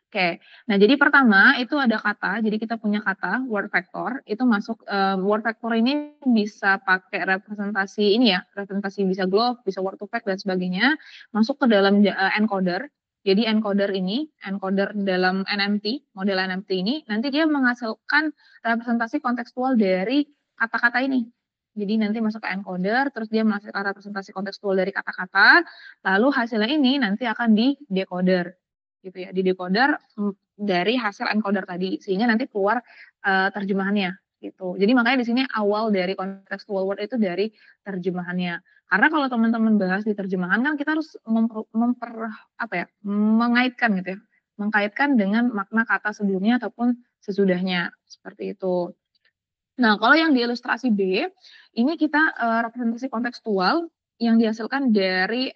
Oke. Nah, jadi pertama itu ada kata, jadi kita punya kata word vector, itu masuk, word vector ini bisa pakai representasi ini ya, representasi bisa Glove, bisa word to vec dan sebagainya, masuk ke dalam encoder. Jadi encoder dalam NMT, model NMT ini, nanti dia menghasilkan representasi kontekstual dari kata-kata ini. Jadi nanti masuk ke encoder, terus dia menghasilkan representasi kontekstual dari kata-kata, lalu hasilnya ini nanti akan di decoder. Gitu ya, di decoder, dari hasil encoder tadi, sehingga nanti keluar, terjemahannya, gitu. Jadi makanya di sini awal dari contextual word itu dari terjemahannya. Karena kalau teman-teman bahas di terjemahan kan kita harus mengaitkan gitu ya, mengkaitkan dengan makna kata sebelumnya ataupun sesudahnya, seperti itu. Nah, kalau yang di ilustrasi B, ini kita, representasi kontekstual yang dihasilkan dari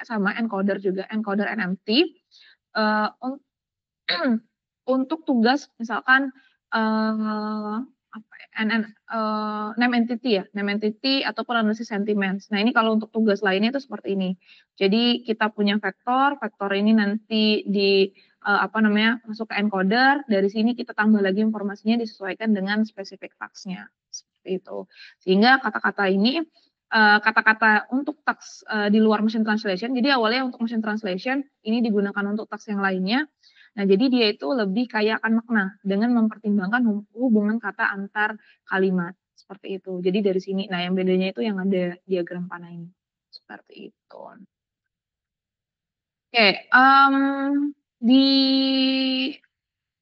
sama encoder juga, encoder NMT, eee, un untuk tugas misalkan, apa ya, name entity ya, name entity ataupun analisis sentiments. Nah, ini kalau untuk tugas lainnya itu seperti ini. Jadi kita punya vektor, vektor ini nanti apa namanya, masuk ke encoder, dari sini kita tambah lagi informasinya disesuaikan dengan spesifik task-nya, seperti itu. Sehingga kata-kata ini, kata-kata untuk task, di luar machine translation, jadi awalnya untuk machine translation, ini digunakan untuk task yang lainnya. Nah, jadi dia itu lebih kaya akan makna dengan mempertimbangkan hubungan kata antar kalimat, seperti itu. Jadi dari sini, nah yang bedanya itu yang ada diagram panah ini, seperti itu. Oke, di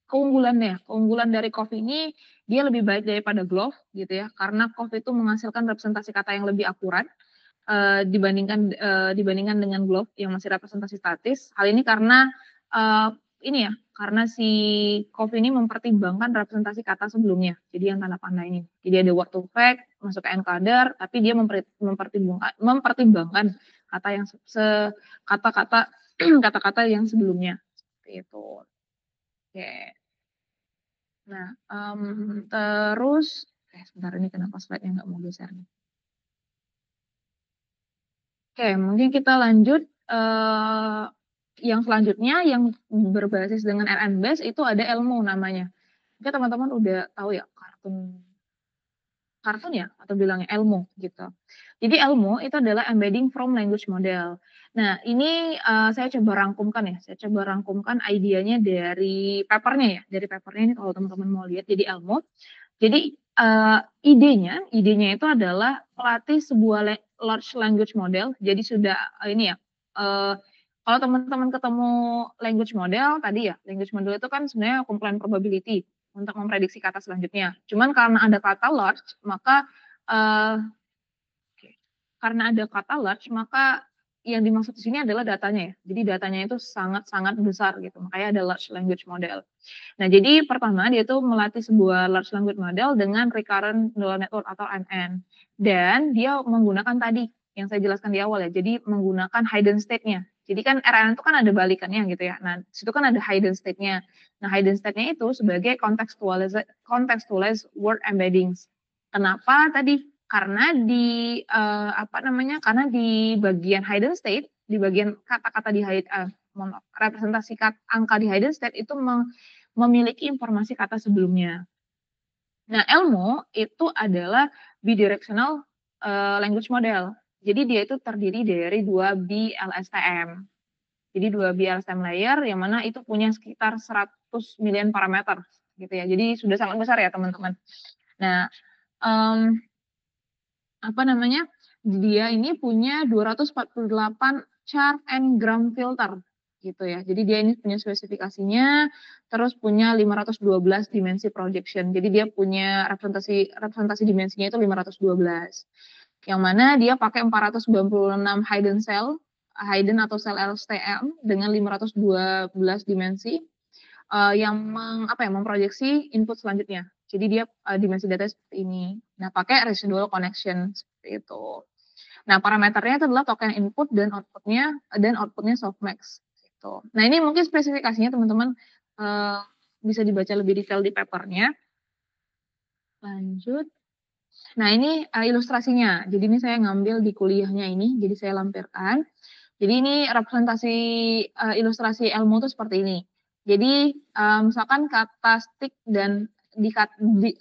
keunggulan dari Qov ini, dia lebih baik daripada Glove gitu ya, karena Qov itu menghasilkan representasi kata yang lebih akurat, dibandingkan dengan Glove yang masih representasi statis. Hal ini karena, eee, ini ya, karena si Qov ini mempertimbangkan representasi kata sebelumnya, jadi yang tanda panah ini. Jadi ada word to fact, masuk ke encoder, tapi dia mempertimbangkan kata yang kata-kata kata-kata yang sebelumnya, seperti itu. Oke. Nah, terus sebentar ini kenapa slide-nya nggak mau geser nih. Oke, mungkin kita lanjut, yang selanjutnya yang berbasis dengan RN-Base itu ada Elmo namanya. Mungkin teman-teman udah tahu ya kartun kartun ya atau bilangnya Elmo gitu. Jadi Elmo itu adalah embedding from language model. Nah ini, saya coba rangkumkan ya, saya coba rangkumkan idenya dari paper-nya ya, dari paper-nya ini kalau teman-teman mau lihat. Jadi Elmo, jadi, idenya itu adalah pelatih sebuah large language model. Jadi sudah, ini ya, eee, kalau teman-teman ketemu language model tadi ya, language model itu kan sebenarnya kumpulan probability untuk memprediksi kata selanjutnya. Cuman karena ada kata large, maka, eee, karena ada kata large, maka yang dimaksud di sini adalah datanya ya. Jadi datanya itu sangat-sangat besar gitu, makanya ada large language model. Nah, jadi pertama dia tuh melatih sebuah large language model dengan recurrent neural network atau RNN. Dan dia menggunakan tadi yang saya jelaskan di awal ya, jadi menggunakan hidden state-nya. Jadi kan RNN itu kan ada balikannya gitu ya. Nah, di situ kan ada hidden state-nya. Nah, hidden state-nya itu sebagai contextualized word embeddings. Kenapa tadi? Karena apa namanya, karena di bagian hidden state, di bagian kata-kata mohon maaf, representasi angka di hidden state itu memiliki informasi kata sebelumnya. Nah, Elmo itu adalah bidirectional, language model. Jadi dia itu terdiri dari 2 BLSTM. Jadi 2 BLSTM layer yang mana itu punya sekitar 100 million parameter gitu ya. Jadi sudah sangat besar ya teman-teman. Nah, mmm, apa namanya, dia ini punya 248 char and gram filter gitu ya. Jadi dia ini punya spesifikasinya, terus punya 512 dimensi projection. Jadi dia punya representasi representasi dimensinya itu 512. Yang mana dia pakai 496 hidden atau sel LSTM dengan 512 dimensi, yang memproyeksi input selanjutnya. Jadi dia, dimensi data seperti ini. Nah, pakai residual connection seperti itu. Nah, parameternya itu adalah token input dan outputnya softmax gitu. Nah, ini mungkin spesifikasinya teman-teman, bisa dibaca lebih detail di paper-nya. Lanjut. Nah, ini, ilustrasinya. Jadi ini saya ngambil di kuliahnya ini, jadi saya lampirkan. Jadi ini representasi, ilustrasi Elmo itu seperti ini. Jadi, misalkan kata stick dan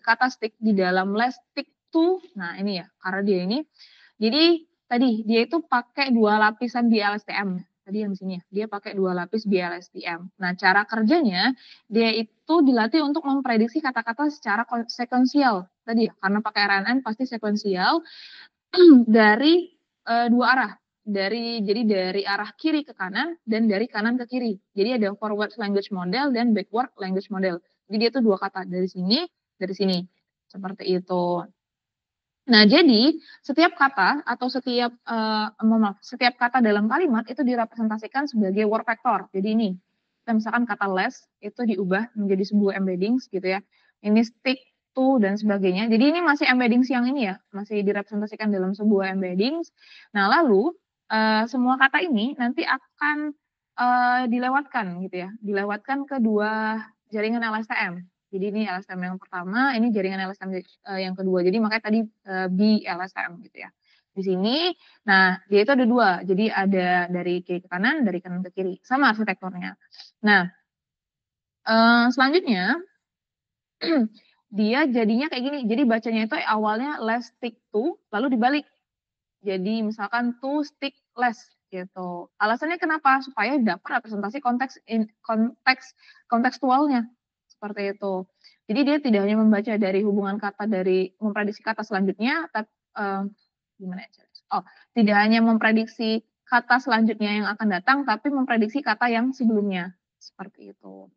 kata stick di dalam less stick to, nah ini ya, karena dia ini, jadi tadi dia itu pakai 2 lapisan BLSTM, tadi yang di sini ya, dia pakai 2 lapis BLSTM. Nah, cara kerjanya, dia itu dilatih untuk memprediksi kata-kata secara sekuensial, tadi ya, karena pakai RNN pasti sekuensial, dari, 2 arah, jadi dari arah kiri ke kanan dan dari kanan ke kiri. Jadi ada forward language model dan backward language model. Jadi dia tuh 2 kata, dari sini, seperti itu. Nah, jadi setiap kata atau setiap kata dalam kalimat itu direpresentasikan sebagai word vector. Jadi ini, kita misalkan kata less itu diubah menjadi sebuah embeddings gitu ya. Ini stick waktu, dan sebagainya. Jadi ini masih embeddings yang ini ya, masih direpresentasikan dalam sebuah embeddings. Nah, lalu, semua kata ini nanti akan, dilewatkan gitu ya, dilewatkan ke 2 jaringan LSTM. Jadi ini LSTM yang pertama, ini jaringan LSTM, yang kedua. Jadi makanya tadi, bi-LSTM gitu ya. Di sini, nah dia itu ada 2, jadi ada dari kiri ke kanan, dari kanan ke kiri, sama arsitekturnya. Nah, selanjutnya dia jadinya kayak gini, jadi bacanya itu awalnya less stick to, lalu dibalik. Jadi misalkan to stick less gitu. Alasannya kenapa? Supaya dapat representasi kontekstualnya, seperti itu. Jadi dia tidak hanya membaca dari hubungan kata dari memprediksi kata selanjutnya, gimana ya? Oh, tidak hanya memprediksi kata selanjutnya yang akan datang, tapi memprediksi kata yang sebelumnya, seperti itu.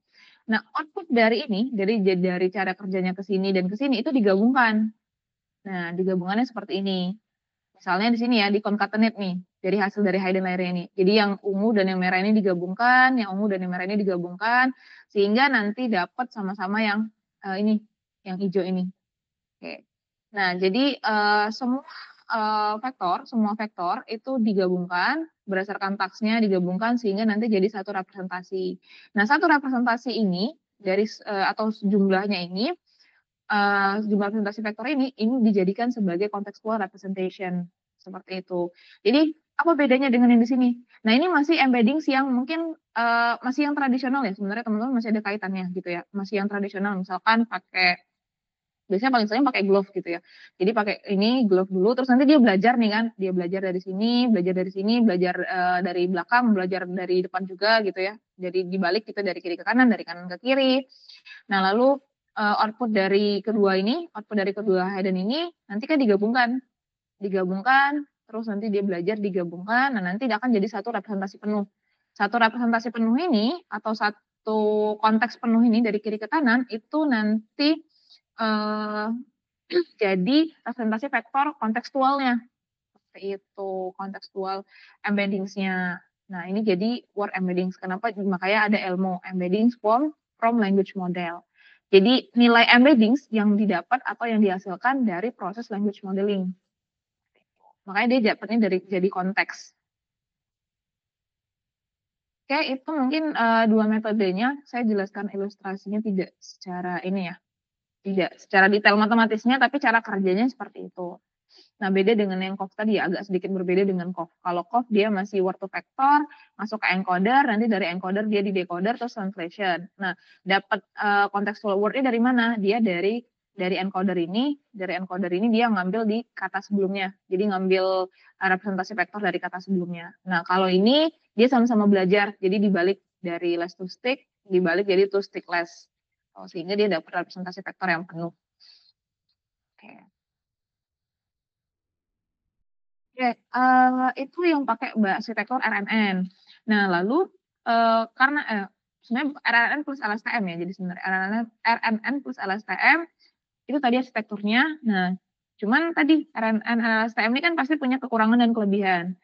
Nah, output dari ini, dari cara kerjanya ke sini dan ke sini itu digabungkan. Nah, digabungannya seperti ini. Misalnya di sini ya, di concatenate nih, dari hasil dari hidden layer ini. Jadi yang ungu dan yang merah ini digabungkan, yang ungu dan yang merah ini digabungkan, sehingga nanti dapat sama-sama yang ini, yang hijau ini. Oke. Nah, jadi semua vektor itu digabungkan berdasarkan taksnya digabungkan sehingga nanti jadi satu representasi. Nah, satu representasi ini dari atau jumlahnya ini jumlah representasi vektor ini dijadikan sebagai contextual representation seperti itu. Jadi apa bedanya dengan yang di sini? Nah, ini masih embeddings yang mungkin masih yang tradisional ya, sebenarnya teman-teman masih ada kaitannya gitu ya, masih yang tradisional misalkan pakai biasanya paling sering pakai glove gitu ya. Jadi pakai ini glove dulu, terus nanti dia belajar nih kan, dia belajar dari sini, belajar dari sini, belajar dari belakang, belajar dari depan juga gitu ya. Jadi dibalik kita dari kiri ke kanan, dari kanan ke kiri. Nah, lalu output dari kedua ini, output dari kedua hidden ini nanti kan digabungkan, terus nanti dia belajar digabungkan, nah nanti akan jadi satu representasi penuh. Satu representasi penuh ini atau satu konteks penuh ini dari kiri ke kanan itu nanti jadi representasi vektor kontekstualnya, seperti itu, kontekstual embeddings-nya. Nah, ini jadi word embeddings. Kenapa? Makanya ada ELMO, embeddings from language model. Jadi nilai embeddings yang didapat atau yang dihasilkan dari proses language modeling. Makanya dia dapatnya dari jadi konteks. Oke, itu mungkin 2 metodenya. Saya jelaskan ilustrasinya tidak secara ini ya, tidak secara detail matematisnya, tapi cara kerjanya seperti itu. Nah, beda dengan yang COV tadi ya, agak sedikit berbeda dengan COV. Kalau COV dia masih word to vector, masuk ke encoder, nanti dari encoder dia di decoder terus translation. Nah, dapat contextual word-nya dari mana? Dia dari encoder ini dia ngambil di kata sebelumnya. Jadi ngambil representasi vektor dari kata sebelumnya. Nah, kalau ini dia sama-sama belajar, jadi dibalik dari less to stick, dibalik jadi to stick less. Oh, sehingga dia dapat representasi vektor yang penuh. Oke. Oke, itu yang pakai arsitektur RNN. Nah, lalu, karena sebenarnya RNN plus LSTM ya, jadi sebenarnya RNN plus LSTM itu tadi arsitekturnya. Nah, cuman tadi RNN LSTM ini kan pasti punya kekurangan dan kelebihan.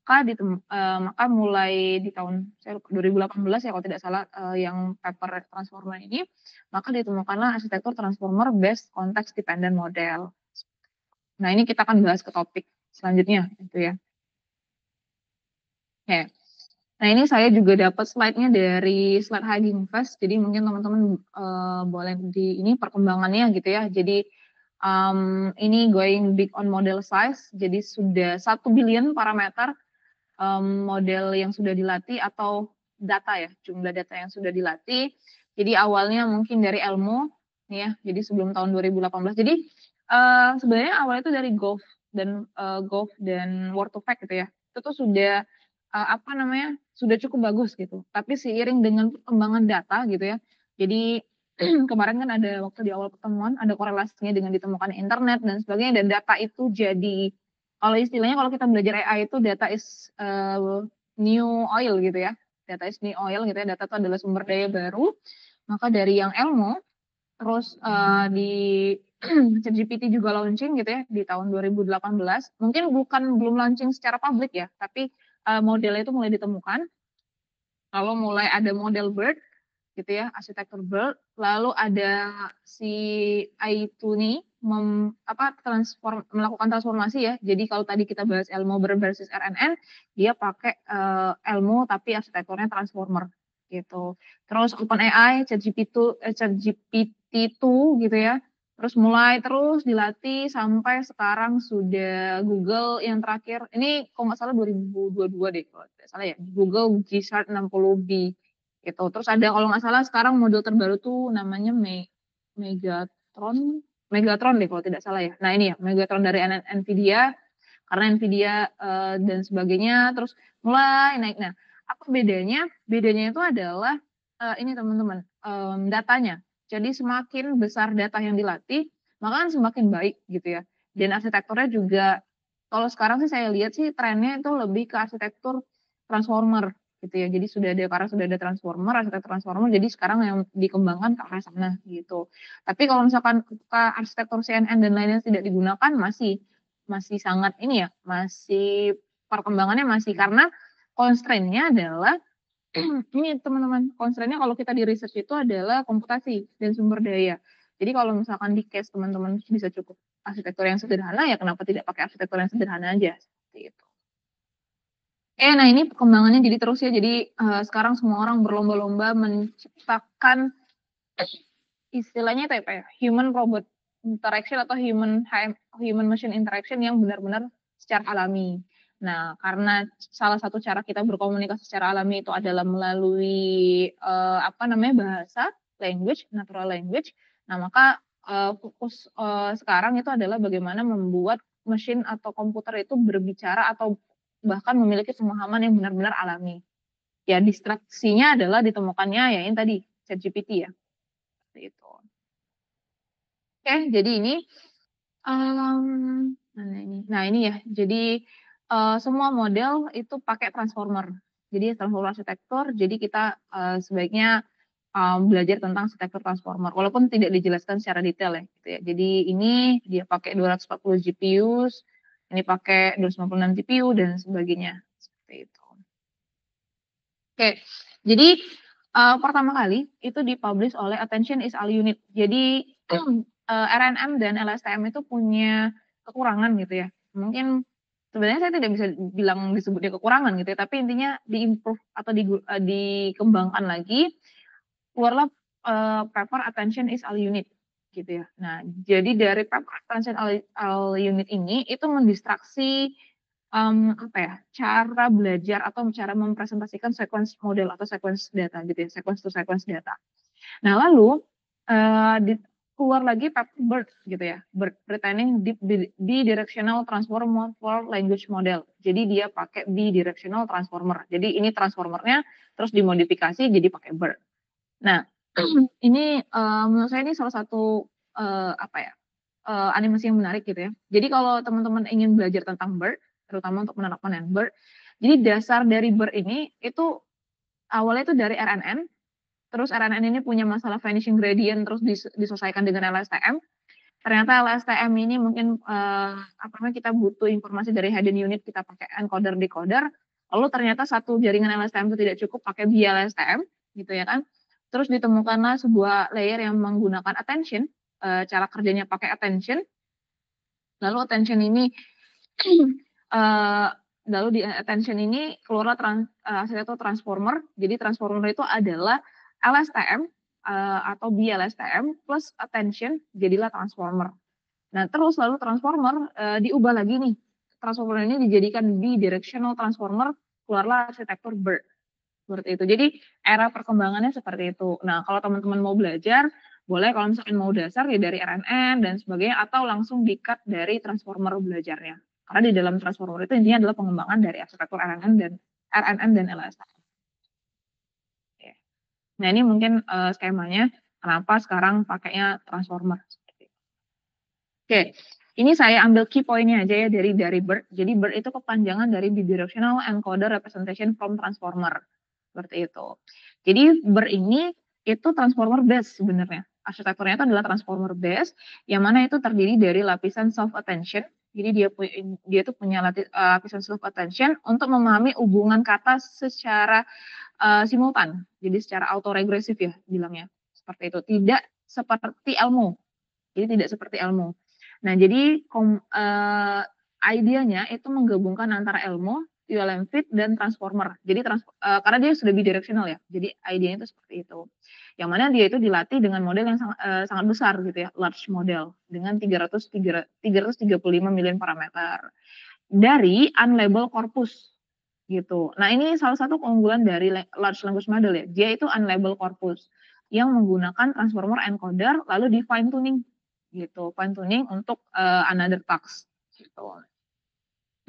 Maka mulai di tahun saya lupa 2018 ya kalau tidak salah, yang paper transformer ini, maka ditemukanlah arsitektur transformer based context dependent model. Nah, ini kita akan bahas ke topik selanjutnya gitu ya. Oke. Nah, ini saya juga dapat slide-nya dari slide Hugging Face, jadi mungkin teman-teman boleh di ini perkembangannya gitu ya. Jadi ini going big on model size, jadi sudah 1 billion parameter model yang sudah dilatih atau data ya, jumlah data yang sudah dilatih. Jadi awalnya mungkin dari Elmo nih ya, jadi sebelum tahun 2018. Jadi sebenarnya awalnya itu dari Gov dan Word2Vec gitu ya. Itu tuh sudah apa namanya? Sudah cukup bagus gitu. Tapi seiring dengan perkembangan data gitu ya. Jadi kemarin kan ada waktu di awal pertemuan ada korelasinya dengan ditemukan internet dan sebagainya, dan data itu jadi kalau istilahnya kalau kita belajar AI itu data is new oil gitu ya. Data is new oil gitu ya. Data itu adalah sumber daya baru. Maka dari yang Elmo terus di ChatGPT juga launching gitu ya di tahun 2018. Mungkin belum launching secara publik ya, tapi modelnya itu mulai ditemukan. Kalau mulai ada model BERT, gitu ya, arsitektur BERT. Lalu ada si AI2 nih melakukan transformasi ya. Jadi kalau tadi kita bahas Elmo berbasis RNN, dia pakai Elmo tapi arsitekturnya transformer gitu. Terus OpenAI, ChatGPT-2 gitu ya. Terus mulai terus dilatih sampai sekarang sudah Google yang terakhir. Ini kalau nggak salah 2022 deh kalau tidak salah ya. Google G-Shark 60B gitu. Terus ada kalau nggak salah sekarang model terbaru tuh namanya Megatron, Megatron deh kalau tidak salah ya. Nah ini ya Megatron dari Nvidia, karena Nvidia dan sebagainya terus mulai naik. Nah apa bedanya? Bedanya itu adalah ini teman-teman datanya. Jadi semakin besar data yang dilatih, maka kan semakin baik gitu ya. Dan arsitekturnya juga kalau sekarang sih saya lihat sih trennya itu lebih ke arsitektur transformer gitu ya. Jadi karena sudah ada transformer, arsitektur transformer, jadi sekarang yang dikembangkan ke arah sana gitu. Tapi kalau misalkan arsitektur CNN dan lainnya tidak digunakan masih sangat ini ya, masih perkembangannya masih karena constraint-nya adalah ini teman-teman, constraint-nya kalau kita di research itu adalah komputasi dan sumber daya. Jadi kalau misalkan di case teman-teman bisa cukup arsitektur yang sederhana, ya kenapa tidak pakai arsitektur yang sederhana aja seperti itu. Nah ini perkembangannya jadi terus ya. Jadi sekarang semua orang berlomba-lomba menciptakan istilahnya itu apa ya? Human robot interaction atau human machine interaction yang benar-benar secara alami. Nah, karena salah satu cara kita berkomunikasi secara alami itu adalah melalui apa namanya bahasa, language, natural language. Nah, maka fokus sekarang itu adalah bagaimana membuat mesin atau komputer itu berbicara atau bahkan memiliki pemahaman yang benar-benar alami. Ya, distraksinya adalah ditemukannya ya ini tadi ChatGPT ya. Seperti itu. Oke, jadi ini mana ini? Nah, ini ya. Jadi semua model itu pakai transformer. Jadi transformer arsitektur. Jadi kita sebaiknya belajar tentang arsitektur transformer. Walaupun tidak dijelaskan secara detail ya. Gitu ya. Jadi ini dia pakai 240 GPUs, ini pakai 256 GPU dan sebagainya. Seperti itu. Oke, jadi pertama kali itu dipublish oleh Attention is All You Need. Jadi RNN dan LSTM itu punya kekurangan gitu ya. Mungkin sebenarnya saya tidak bisa bilang disebutnya kekurangan gitu ya, tapi intinya di-improve atau dikembangkan lagi, keluarlah paper Attention is All You Need gitu ya. Nah, jadi dari paper Attention All You Need ini itu mendistraksi apa ya, cara belajar atau cara mempresentasikan sequence model atau sequence data gitu ya, sequence to sequence data. Nah lalu keluar lagi paper BERT gitu ya, BERT Pretending Bidirectional Transformer for Language Model. Jadi dia pakai bidirectional transformer. Jadi ini transformernya terus dimodifikasi jadi pakai BERT. Nah ini menurut saya ini salah satu apa ya, animasi yang menarik gitu ya. Jadi kalau teman-teman ingin belajar tentang BERT, terutama untuk menerapkan BERT, jadi dasar dari BERT ini itu awalnya itu dari RNN, terus RNN ini punya masalah vanishing gradient terus diselesaikan dengan LSTM. Ternyata LSTM ini mungkin apa namanya kita butuh informasi dari hidden unit, kita pakai encoder decoder. Lalu ternyata satu jaringan LSTM itu tidak cukup pakai via LSTM gitu ya kan. Terus ditemukanlah sebuah layer yang menggunakan attention, cara kerjanya pakai attention. Lalu attention ini lalu di attention ini keluarlah arsitektur transformer. Jadi transformer itu adalah LSTM atau BLSTM plus attention jadilah transformer. Nah, terus lalu transformer diubah lagi nih. Transformer ini dijadikan bidirectional transformer, keluarlah arsitektur BERT. Seperti itu. Jadi era perkembangannya seperti itu. Nah, kalau teman-teman mau belajar, boleh kalau misalkan mau dasar ya dari RNN dan sebagainya, atau langsung di-cut dari transformer belajarnya. Karena di dalam transformer itu intinya adalah pengembangan dari arsitektur RNN dan LSTM. Nah, ini mungkin skemanya kenapa sekarang pakainya transformer. Oke, ini saya ambil key point-nya aja ya dari BERT. Jadi BERT itu kepanjangan dari Bidirectional Encoder Representation from Transformer. Seperti itu. Jadi BERT ini itu transformer base sebenarnya. Arsitekturnya itu adalah transformer base, yang mana itu terdiri dari lapisan soft attention. Jadi dia tuh punya lapisan soft attention untuk memahami hubungan kata secara simultan, jadi secara autoregresif ya bilangnya, seperti itu. Tidak seperti Elmo, jadi tidak seperti Elmo. Nah, jadi idenya itu menggabungkan antara Elmo, ULM-Fit, dan Transformer. Jadi karena dia sudah bidirectional ya, jadi idenya itu seperti itu. Yang mana dia itu dilatih dengan model yang sangat besar gitu ya, large model dengan 335 million parameter dari unlabeled corpus gitu. Nah, ini salah satu keunggulan dari large language model ya. Dia itu unlabeled corpus yang menggunakan transformer encoder lalu di fine tuning gitu, fine tuning untuk another task gitu.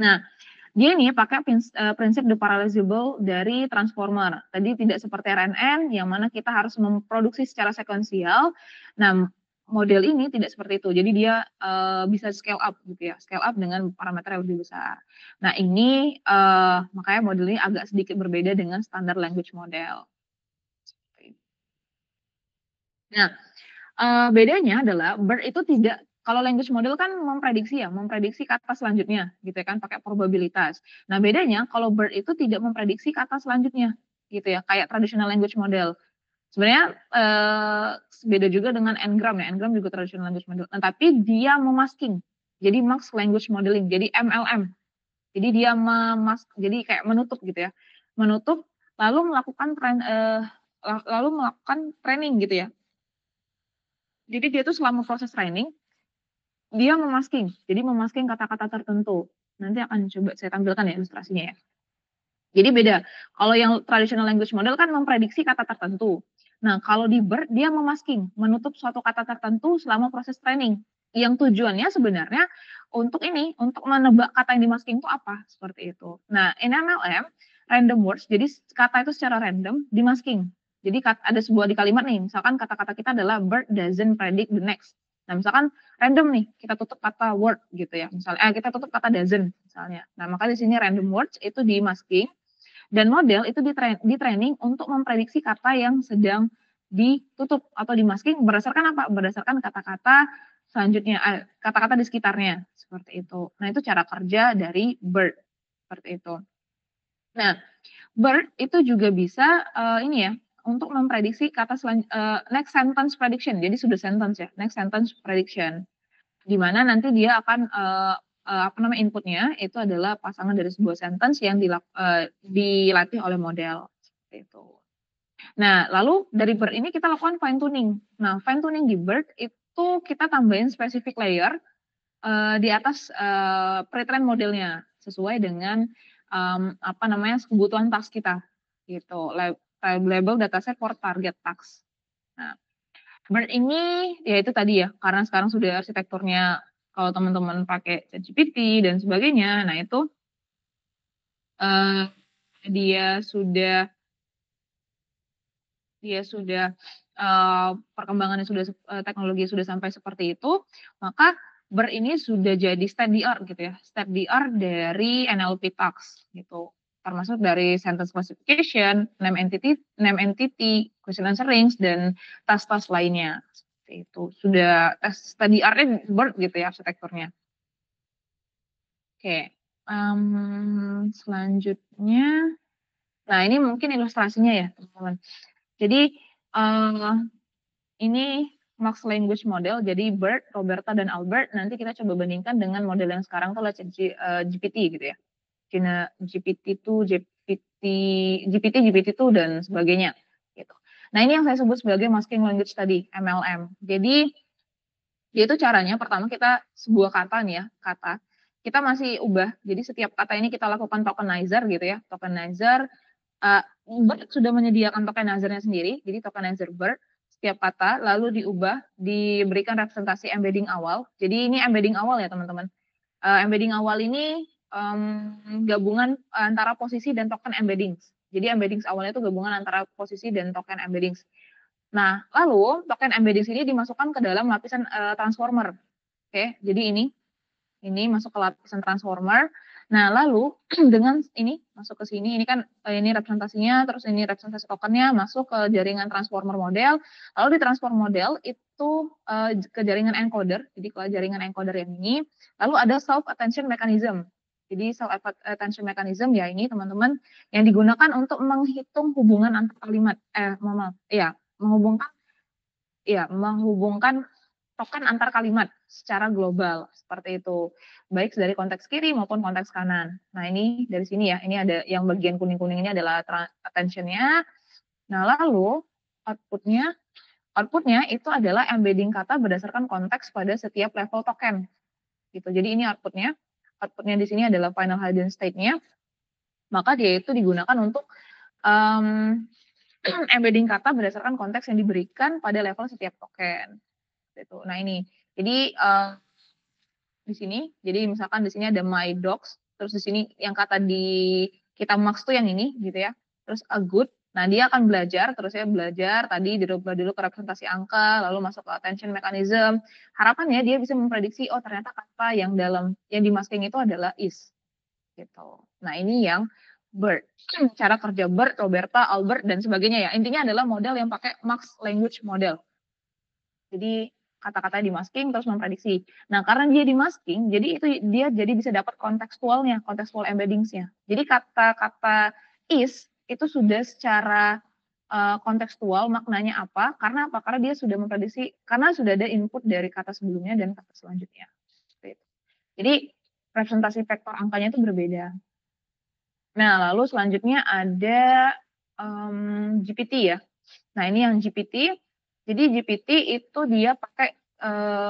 Nah, dia ini pakai prinsip deparallelizable dari transformer. Tadi tidak seperti RNN yang mana kita harus memproduksi secara sekuensial. Nah, model ini tidak seperti itu. Jadi dia bisa scale up gitu ya, scale up dengan parameter yang lebih besar. Nah, ini makanya model ini agak sedikit berbeda dengan standar language model. Nah, bedanya adalah BERT itu tidak, kalau language model kan memprediksi kata selanjutnya gitu ya kan, pakai probabilitas. Nah, bedanya kalau BERT itu tidak memprediksi kata selanjutnya gitu ya, kayak traditional language model. Sebenarnya beda juga dengan Ngram ya, Ngram juga traditional language model. Nah, tapi dia memasking. Jadi mixed language modeling, jadi MLM. Jadi dia jadi kayak menutup gitu ya. Menutup lalu lalu melakukan training gitu ya. Jadi dia tuh selama proses training, dia memasking. Jadi memasking kata-kata tertentu. Nanti akan coba saya tampilkan ya ilustrasinya ya. Jadi beda. Kalau yang traditional language model kan memprediksi kata tertentu. Nah, kalau di BERT dia memasking, menutup suatu kata tertentu selama proses training. Yang tujuannya sebenarnya untuk ini, untuk menebak kata yang dimasking itu apa, seperti itu. Nah, in MLM, random words, jadi kata itu secara random dimasking. Jadi ada sebuah di kalimat nih, misalkan kata-kata kita adalah bird doesn't predict the next. Nah, misalkan random nih, kita tutup kata word gitu ya. Misalnya kita tutup kata doesn't misalnya. Nah, maka di sini random words itu dimasking dan model itu di training untuk memprediksi kata yang sedang ditutup atau dimasking berdasarkan apa? Berdasarkan kata-kata selanjutnya, kata-kata di sekitarnya seperti itu. Nah, itu cara kerja dari BERT seperti itu. Nah, BERT itu juga bisa ini ya, untuk memprediksi kata next sentence prediction. Jadi sudah sentence ya, next sentence prediction. Di mana nanti dia akan apa namanya inputnya itu adalah pasangan dari sebuah sentence yang dilatih oleh model seperti itu. Nah, lalu dari BERT ini kita lakukan fine tuning. Nah, fine tuning di BERT itu kita tambahin specific layer di atas pre-train modelnya sesuai dengan apa namanya kebutuhan task kita gitu. Label dataset for target task. Nah, BERT ini ya itu tadi ya, karena sekarang sudah arsitekturnya kalau teman-teman pakai ChatGPT dan sebagainya, nah itu dia sudah perkembangannya sudah teknologi sudah sampai seperti itu, maka BERT ini sudah jadi state the art gitu ya, state the art dari NLP task gitu. Termasuk dari sentence classification, name entity, question answer rings dan task-task lainnya. Seperti itu. Sudah state the art-nya BERT gitu ya arsitekturnya. Oke. Selanjutnya, nah ini mungkin ilustrasinya ya teman-teman. Jadi ini Max Language Model, jadi BERT, Roberta, dan Albert. Nanti kita coba bandingkan dengan model yang sekarang tuh GPT gitu ya. Cina GPT-2, GPT-2 dan sebagainya. Gitu. Nah ini yang saya sebut sebagai masking language tadi, MLM. Jadi dia itu caranya pertama kita sebuah kata nih ya, kata. Kita masih ubah, jadi setiap kata ini kita lakukan tokenizer gitu ya. Tokenizer, BERT sudah menyediakan tokenizernya sendiri, jadi tokenizer BERT setiap kata lalu diubah, diberikan representasi embedding awal. Jadi ini embedding awal ya teman-teman. Embedding awal ini gabungan antara posisi dan token embeddings. Jadi embeddings awalnya itu gabungan antara posisi dan token embeddings. Nah, lalu token embeddings ini dimasukkan ke dalam lapisan transformer. Oke, jadi ini masuk ke lapisan transformer. Nah, lalu dengan ini masuk ke sini, ini kan ini representasinya, terus ini representasi tokennya masuk ke jaringan transformer model. Lalu di transformer model itu ke jaringan encoder, jadi ke jaringan encoder yang ini. Lalu ada self attention mechanism. Jadi self attention mechanism ya ini teman-teman yang digunakan untuk menghitung hubungan antar kalimat, mohon maaf, iya, menghubungkan token antar kalimat secara global, seperti itu. Baik dari konteks kiri maupun konteks kanan. Nah ini dari sini ya, ini ada yang bagian kuning-kuning ini adalah attention-nya. Nah lalu output-nya output-nya itu adalah embedding kata berdasarkan konteks pada setiap level token, gitu. Jadi ini output-nya. Output-nya di sini adalah final hidden state-nya, maka dia itu digunakan untuk embedding kata berdasarkan konteks yang diberikan pada level setiap token. Gitu. Nah ini, jadi di sini, jadi misalkan di sini ada my dogs, terus di sini yang kata di kita max tuh yang ini gitu ya, terus a good. Nah dia akan belajar, terus ya belajar tadi dirubah dulu ke representasi angka, lalu masuk ke attention mechanism. Harapannya dia bisa memprediksi, oh ternyata kata yang yang di masking itu adalah is. Gitu. Nah ini yang BERT. Cara kerja BERT, Roberta, Albert, dan sebagainya ya. Intinya adalah model yang pakai Max Language Model. Jadi kata-kata di masking terus memprediksi. Nah, karena dia di masking, jadi itu dia jadi bisa dapat kontekstualnya, kontekstual embeddings-nya. Jadi kata-kata is itu sudah secara kontekstual maknanya apa? Karena apa? Karena dia sudah memprediksi, karena sudah ada input dari kata sebelumnya dan kata selanjutnya. Jadi representasi vektor angkanya itu berbeda. Nah, lalu selanjutnya ada GPT ya. Nah, ini yang GPT. Jadi GPT itu dia pakai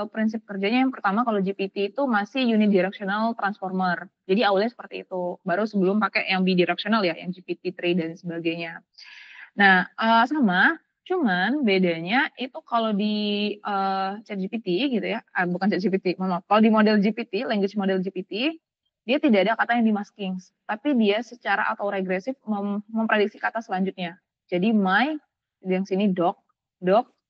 prinsip kerjanya yang pertama kalau GPT itu masih unidirectional transformer. Jadi awalnya seperti itu. Baru sebelum pakai yang bidirectional ya, yang GPT-3 dan sebagainya. Nah, sama, cuman bedanya itu kalau di ChatGPT gitu ya, bukan ChatGPT, mohon maaf. Kalau di model GPT, language model GPT, dia tidak ada kata yang di-masking, tapi dia secara autoregresif memprediksi kata selanjutnya. Jadi my, yang sini dog,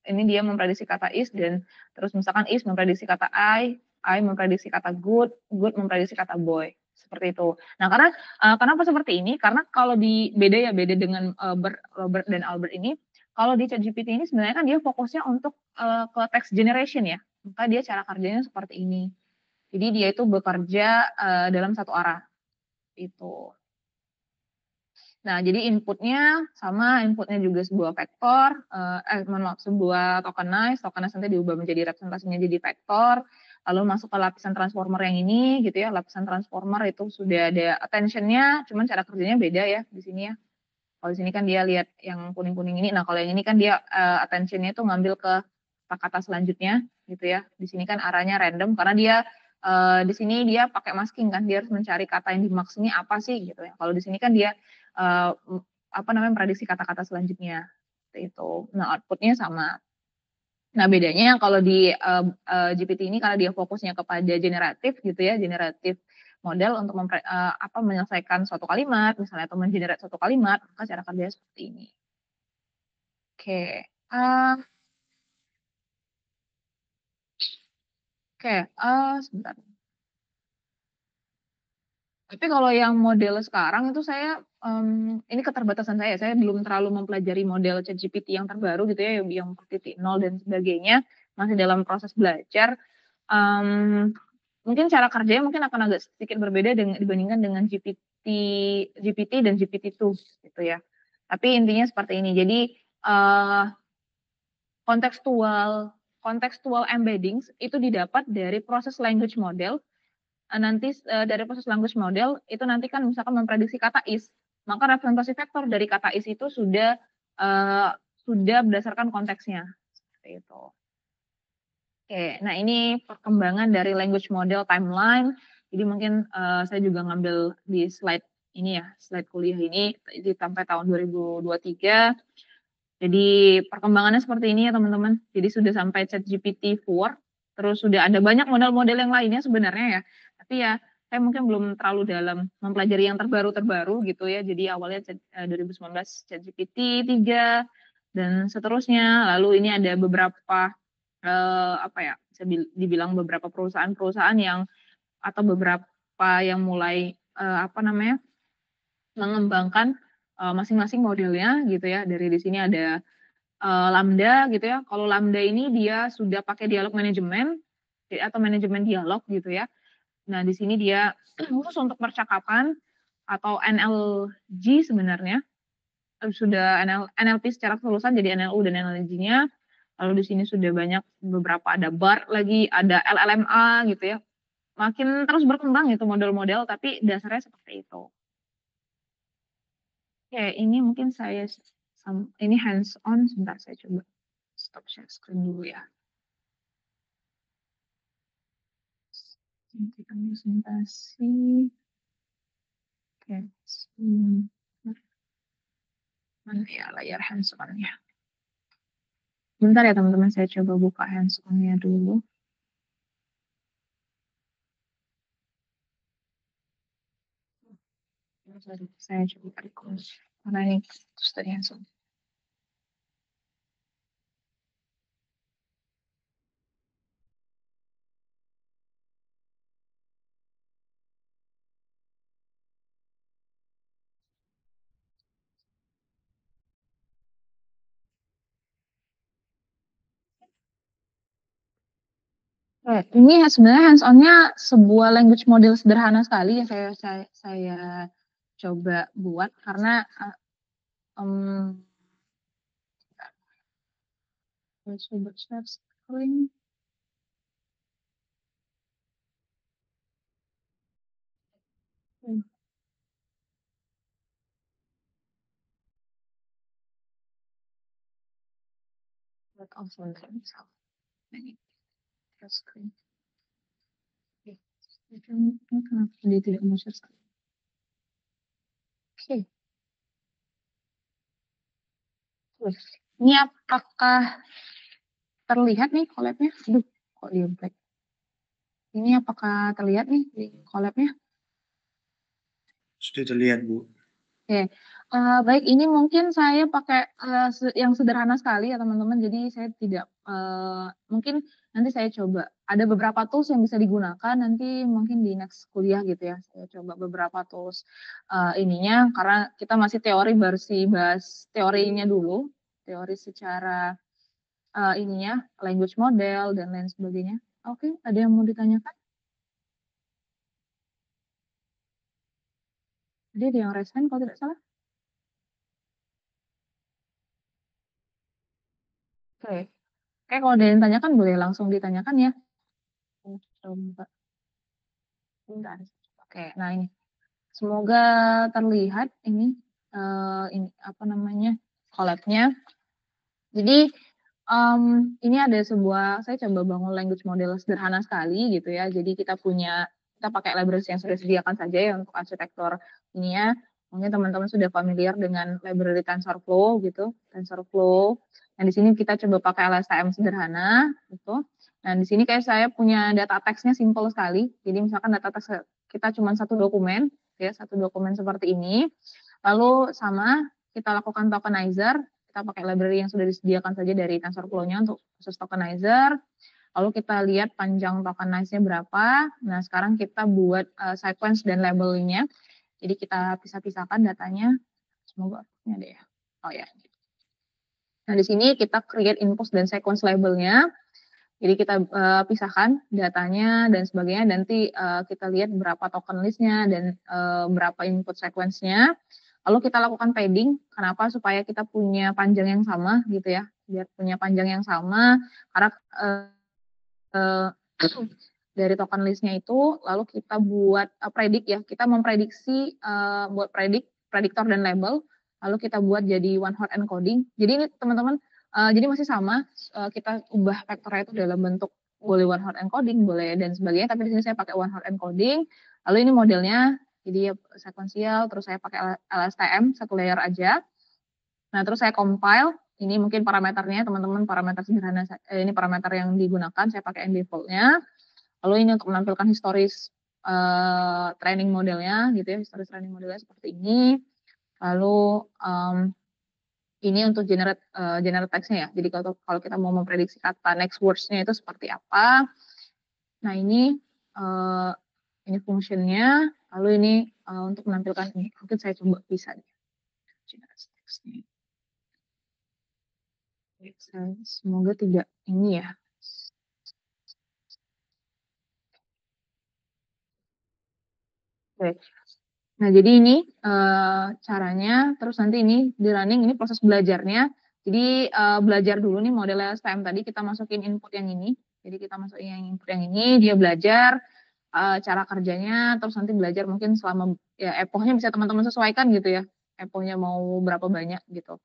ini dia memprediksi kata is, dan terus misalkan is memprediksi kata I memprediksi kata good memprediksi kata boy. Seperti itu. Nah, karena kenapa seperti ini? Karena kalau beda dengan Robert dan Albert ini, kalau di ChatGPT ini sebenarnya kan dia fokusnya untuk ke text generation ya. Maka dia cara kerjanya seperti ini. Jadi dia itu bekerja dalam satu arah. Itu. Nah, jadi inputnya sama, inputnya juga sebuah vektor, mohon maaf, sebuah tokenize nanti diubah menjadi representasinya jadi vektor, lalu masuk ke lapisan transformer yang ini gitu ya, lapisan transformer itu sudah ada attention-nya, cuman cara kerjanya beda ya di sini ya. Kalau di sini kan dia lihat yang kuning-kuning ini, nah kalau yang ini kan dia attention-nya itu ngambil ke kata-kata selanjutnya gitu ya. Di sini kan arahnya random karena dia di sini dia pakai masking kan, dia harus mencari kata yang dimaksud ini apa sih gitu ya. Kalau di sini kan dia prediksi kata-kata selanjutnya itu. Nah outputnya sama. Nah bedanya kalau di GPT ini karena dia fokusnya kepada generatif gitu ya, generatif model untuk menyelesaikan suatu kalimat misalnya atau mengenerate suatu kalimat, maka cara kerjanya seperti ini. Oke. Sebentar. Tapi kalau yang model sekarang itu saya, ini keterbatasan saya belum terlalu mempelajari model ChatGPT yang terbaru gitu ya, yang 4.0 dan sebagainya, masih dalam proses belajar. Mungkin cara kerjanya mungkin akan agak sedikit berbeda dibandingkan dengan GPT dan GPT-2 gitu ya. Tapi intinya seperti ini. Jadi, kontekstual embeddings itu didapat dari proses language model. Nanti dari proses language model itu nanti kan misalkan memprediksi kata is, maka representasi vektor dari kata is itu sudah berdasarkan konteksnya seperti itu. Oke, nah ini perkembangan dari language model timeline. Jadi mungkin saya juga ngambil di slide ini ya, slide kuliah ini sampai tahun 2023. Jadi perkembangannya seperti ini ya teman-teman. Jadi sudah sampai ChatGPT-4, terus sudah ada banyak model-model yang lainnya sebenarnya ya. Tapi ya saya mungkin belum terlalu dalam mempelajari yang terbaru-terbaru gitu ya. Jadi awalnya 2019 ChatGPT 3 dan seterusnya. Lalu ini ada beberapa bisa dibilang beberapa perusahaan-perusahaan yang atau beberapa yang mulai mengembangkan masing-masing modelnya gitu ya. Dari di sini ada Lambda gitu ya. Kalau Lambda ini dia sudah pakai dialog manajemen atau manajemen dialog gitu ya. Nah, di sini dia khusus untuk percakapan atau NLG sebenarnya, sudah NLP secara keseluruhan jadi NLU dan NLG-nya. Lalu di sini sudah banyak beberapa ada BART lagi, ada LLMA gitu ya. Makin terus berkembang itu model-model, tapi dasarnya seperti itu. Oke, ini mungkin saya ini hands on, sebentar saya coba stop share screen dulu ya. Kita presentasi. Oke, mana ya layar hands on-nya. Bentar ya teman-teman, saya coba buka hands on-nya dulu. Saya coba record karena ini terus dari hands on. Ini sebenarnya hands on-nya sebuah language model sederhana sekali yang saya coba buat karena coba share screen. But also themselves. Ini share screen. Kenapa dia tidak mau share screen? Oke. Ini apakah terlihat nih collab-nya? Aduh, kok dia black? Ini apakah terlihat nih di collab-nya? Sudah terlihat, Bu. Oke, baik ini mungkin saya pakai yang sederhana sekali ya teman-teman. Jadi saya tidak mungkin nanti saya coba. Ada beberapa tools yang bisa digunakan nanti mungkin di next kuliah gitu ya. Saya coba beberapa tools ininya karena kita masih teori bahas teorinya dulu, teori secara ininya language model dan lain sebagainya. Oke, ada yang mau ditanyakan? Jadi ada yang raise hand kalau tidak salah. Oke. Oke, kalau ada yang tanyakan boleh langsung ditanyakan ya. Coba. Bentar. Oke, nah ini. Semoga terlihat ini apa namanya collab-nya. Jadi ini ada saya coba bangun language model sederhana sekali gitu ya. Jadi kita pakai libraries yang sudah disediakan saja ya untuk arsitektur ini ya. Mungkin teman-teman sudah familiar dengan library TensorFlow gitu, TensorFlow. Nah di sini kita coba pakai LSTM sederhana gitu. Nah di sini kayak saya punya data text-nya simple sekali. Jadi misalkan data text kita cuma satu dokumen, ya satu dokumen seperti ini. Lalu sama kita lakukan tokenizer, kita pakai library yang sudah disediakan saja dari TensorFlow-nya untuk khusus tokenizer. Lalu kita lihat panjang tokenize-nya berapa. Nah, sekarang kita buat sequence dan labelnya. Jadi kita pisah-pisahkan datanya. Semoga ini ada ya. Oh ya. Nah, di sini kita create input dan sequence labelnya. Jadi kita pisahkan datanya dan sebagainya. Nanti kita lihat berapa token listnya dan berapa input sequence-nya. Lalu kita lakukan padding. Kenapa? Supaya kita punya panjang yang sama gitu ya. Biar punya panjang yang sama. Karena dari token listnya itu, lalu kita buat predik ya. Kita memprediksi buat prediktor dan label. Lalu kita buat jadi one hot encoding. Jadi ini teman-teman, jadi masih sama. Kita ubah vektornya itu dalam bentuk boleh one hot encoding, boleh dan sebagainya. Tapi di sini saya pakai one hot encoding. Lalu ini modelnya jadi sekuensial. Terus saya pakai LSTM satu layer aja. Nah terus saya compile. Ini mungkin parameternya teman-teman parameter sederhana. Ini parameter yang digunakan. Saya pakai end default-nya. Lalu ini untuk menampilkan historis training modelnya gitu ya, historis training modelnya seperti ini. Lalu ini untuk generate text-nya ya. Jadi kalau kita mau memprediksi kata next words-nya itu seperti apa. Nah, ini function-nya. Lalu ini untuk menampilkan ini. Mungkin saya coba bisa deh. Generate text-nya. Semoga tidak ini ya. Oke. Nah, jadi ini, caranya, terus nanti ini di-running, ini proses belajarnya. Jadi, belajar dulu nih model LSTM tadi, kita masukin input yang ini. Jadi kita masukin yang input yang ini, dia belajar, cara kerjanya, terus nanti belajar mungkin selama ya epochnya bisa teman-teman sesuaikan gitu ya, epochnya mau berapa banyak gitu.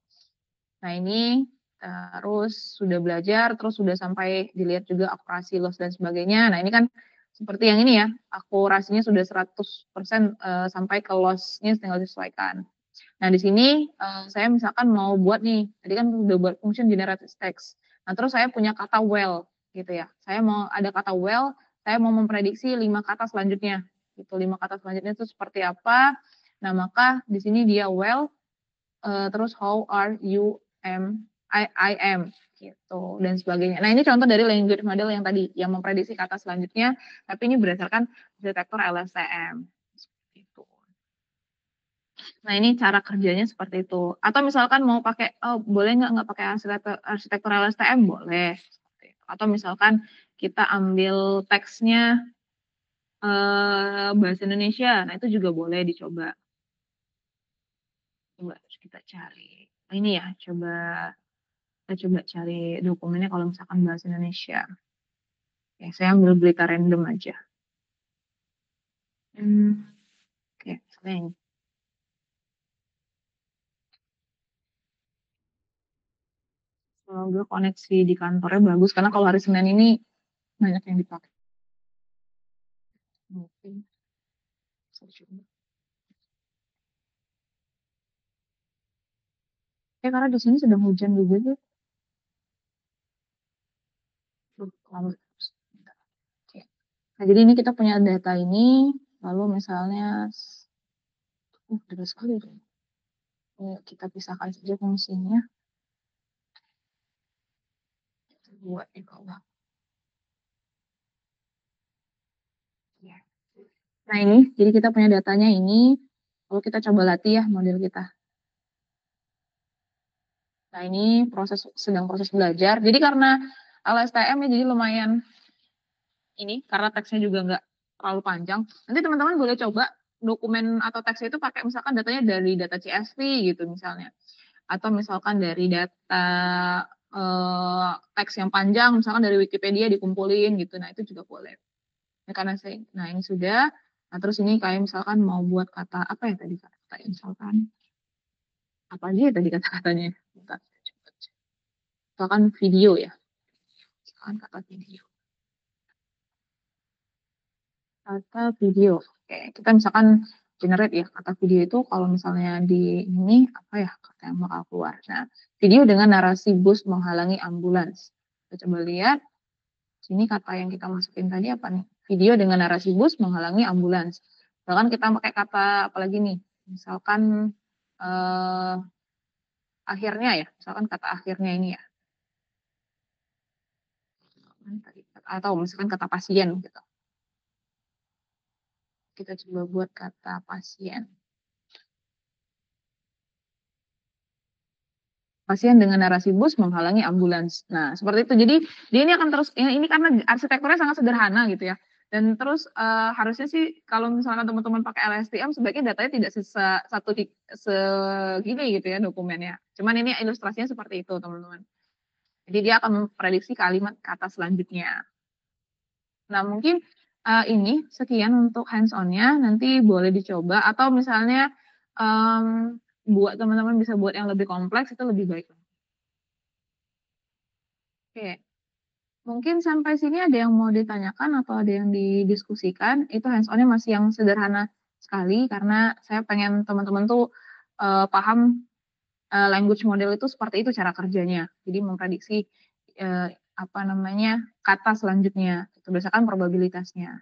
Nah ini, terus sudah belajar, terus sudah sampai dilihat juga akurasi loss dan sebagainya. Nah ini kan seperti yang ini ya, akurasinya sudah 100%, sampai ke loss-nya tinggal disesuaikan. Nah di sini, saya misalkan mau buat nih, tadi kan udah buat function generated text. Nah terus saya punya kata well gitu ya, saya mau ada kata well, saya mau memprediksi 5 kata selanjutnya, gitu. 5 kata selanjutnya itu seperti apa. Nah maka di sini dia well, terus how are you, I am, gitu, dan sebagainya. Nah ini contoh dari language model yang tadi, yang memprediksi kata selanjutnya, tapi ini berdasarkan detektor LSTM, seperti itu. Nah, ini cara kerjanya seperti itu. Atau misalkan mau pakai, oh boleh nggak pakai arsitektur LSTM? Boleh, seperti itu. Atau misalkan kita ambil teksnya, bahasa Indonesia, nah itu juga boleh dicoba. Coba kita cari. Ini ya, kita coba cari dokumennya kalau misalkan bahasa Indonesia. Ya, saya ambil berita random aja. Oke, misalnya ini. Semoga koneksi di kantornya bagus, karena kalau hari Senin ini banyak yang dipakai. Mungkin saya coba. Karena di sini sedang hujan juga tuh. Lama. Oke. Nah, jadi ini kita punya data ini, lalu misalnya, deras sekali tuh. Kita pisahkan saja fungsinya. Buat di bawah. Ya. Nah ini, jadi kita punya datanya ini, lalu kita coba latih ya model kita. Nah ini sedang proses belajar. Jadi karena LSTM ya, jadi lumayan ini, karena teksnya juga nggak terlalu panjang. Nanti teman-teman boleh coba dokumen atau teksnya itu pakai misalkan datanya dari data CSV gitu misalnya. Atau misalkan dari data teks yang panjang, misalkan dari Wikipedia dikumpulin gitu. Nah itu juga boleh. Ya, karena nah ini sudah. Nah terus ini kayak misalkan mau buat kata apa ya tadi kata misalkan apa aja ya tadi kata-katanya. Misalkan video ya. Misalkan kata video. Kata video. Oke, kita misalkan generate ya kata video itu kalau misalnya di ini apa ya kata yang bakal keluar. Nah, video dengan narasi bus menghalangi ambulans. Kita coba lihat sini kata yang kita masukin tadi apa nih? Video dengan narasi bus menghalangi ambulans. Misalkan kita pakai kata apa lagi nih? Misalkan akhirnya ya, misalkan kata akhirnya ini ya. Atau misalkan kata pasien gitu. Kita coba buat kata pasien. Pasien dengan narasi bus menghalangi ambulans. Nah, seperti itu. Jadi dia ini akan terus ini karena arsitekturnya sangat sederhana gitu ya. Dan terus harusnya sih kalau misalkan teman-teman pakai LSTM sebaiknya datanya tidak segini gitu ya dokumennya. Cuman ini ilustrasinya seperti itu teman-teman. Jadi dia akan memprediksi kalimat kata selanjutnya. Nah mungkin ini sekian untuk hands on-nya. Nanti boleh dicoba atau misalnya buat teman-teman bisa buat yang lebih kompleks itu lebih baik. Oke, mungkin sampai sini ada yang mau ditanyakan atau ada yang didiskusikan. Itu hands on-nya masih yang sederhana sekali karena saya pengen teman-teman tuh paham language model itu seperti itu cara kerjanya. Jadi memprediksi apa namanya kata selanjutnya, itu berdasarkan probabilitasnya.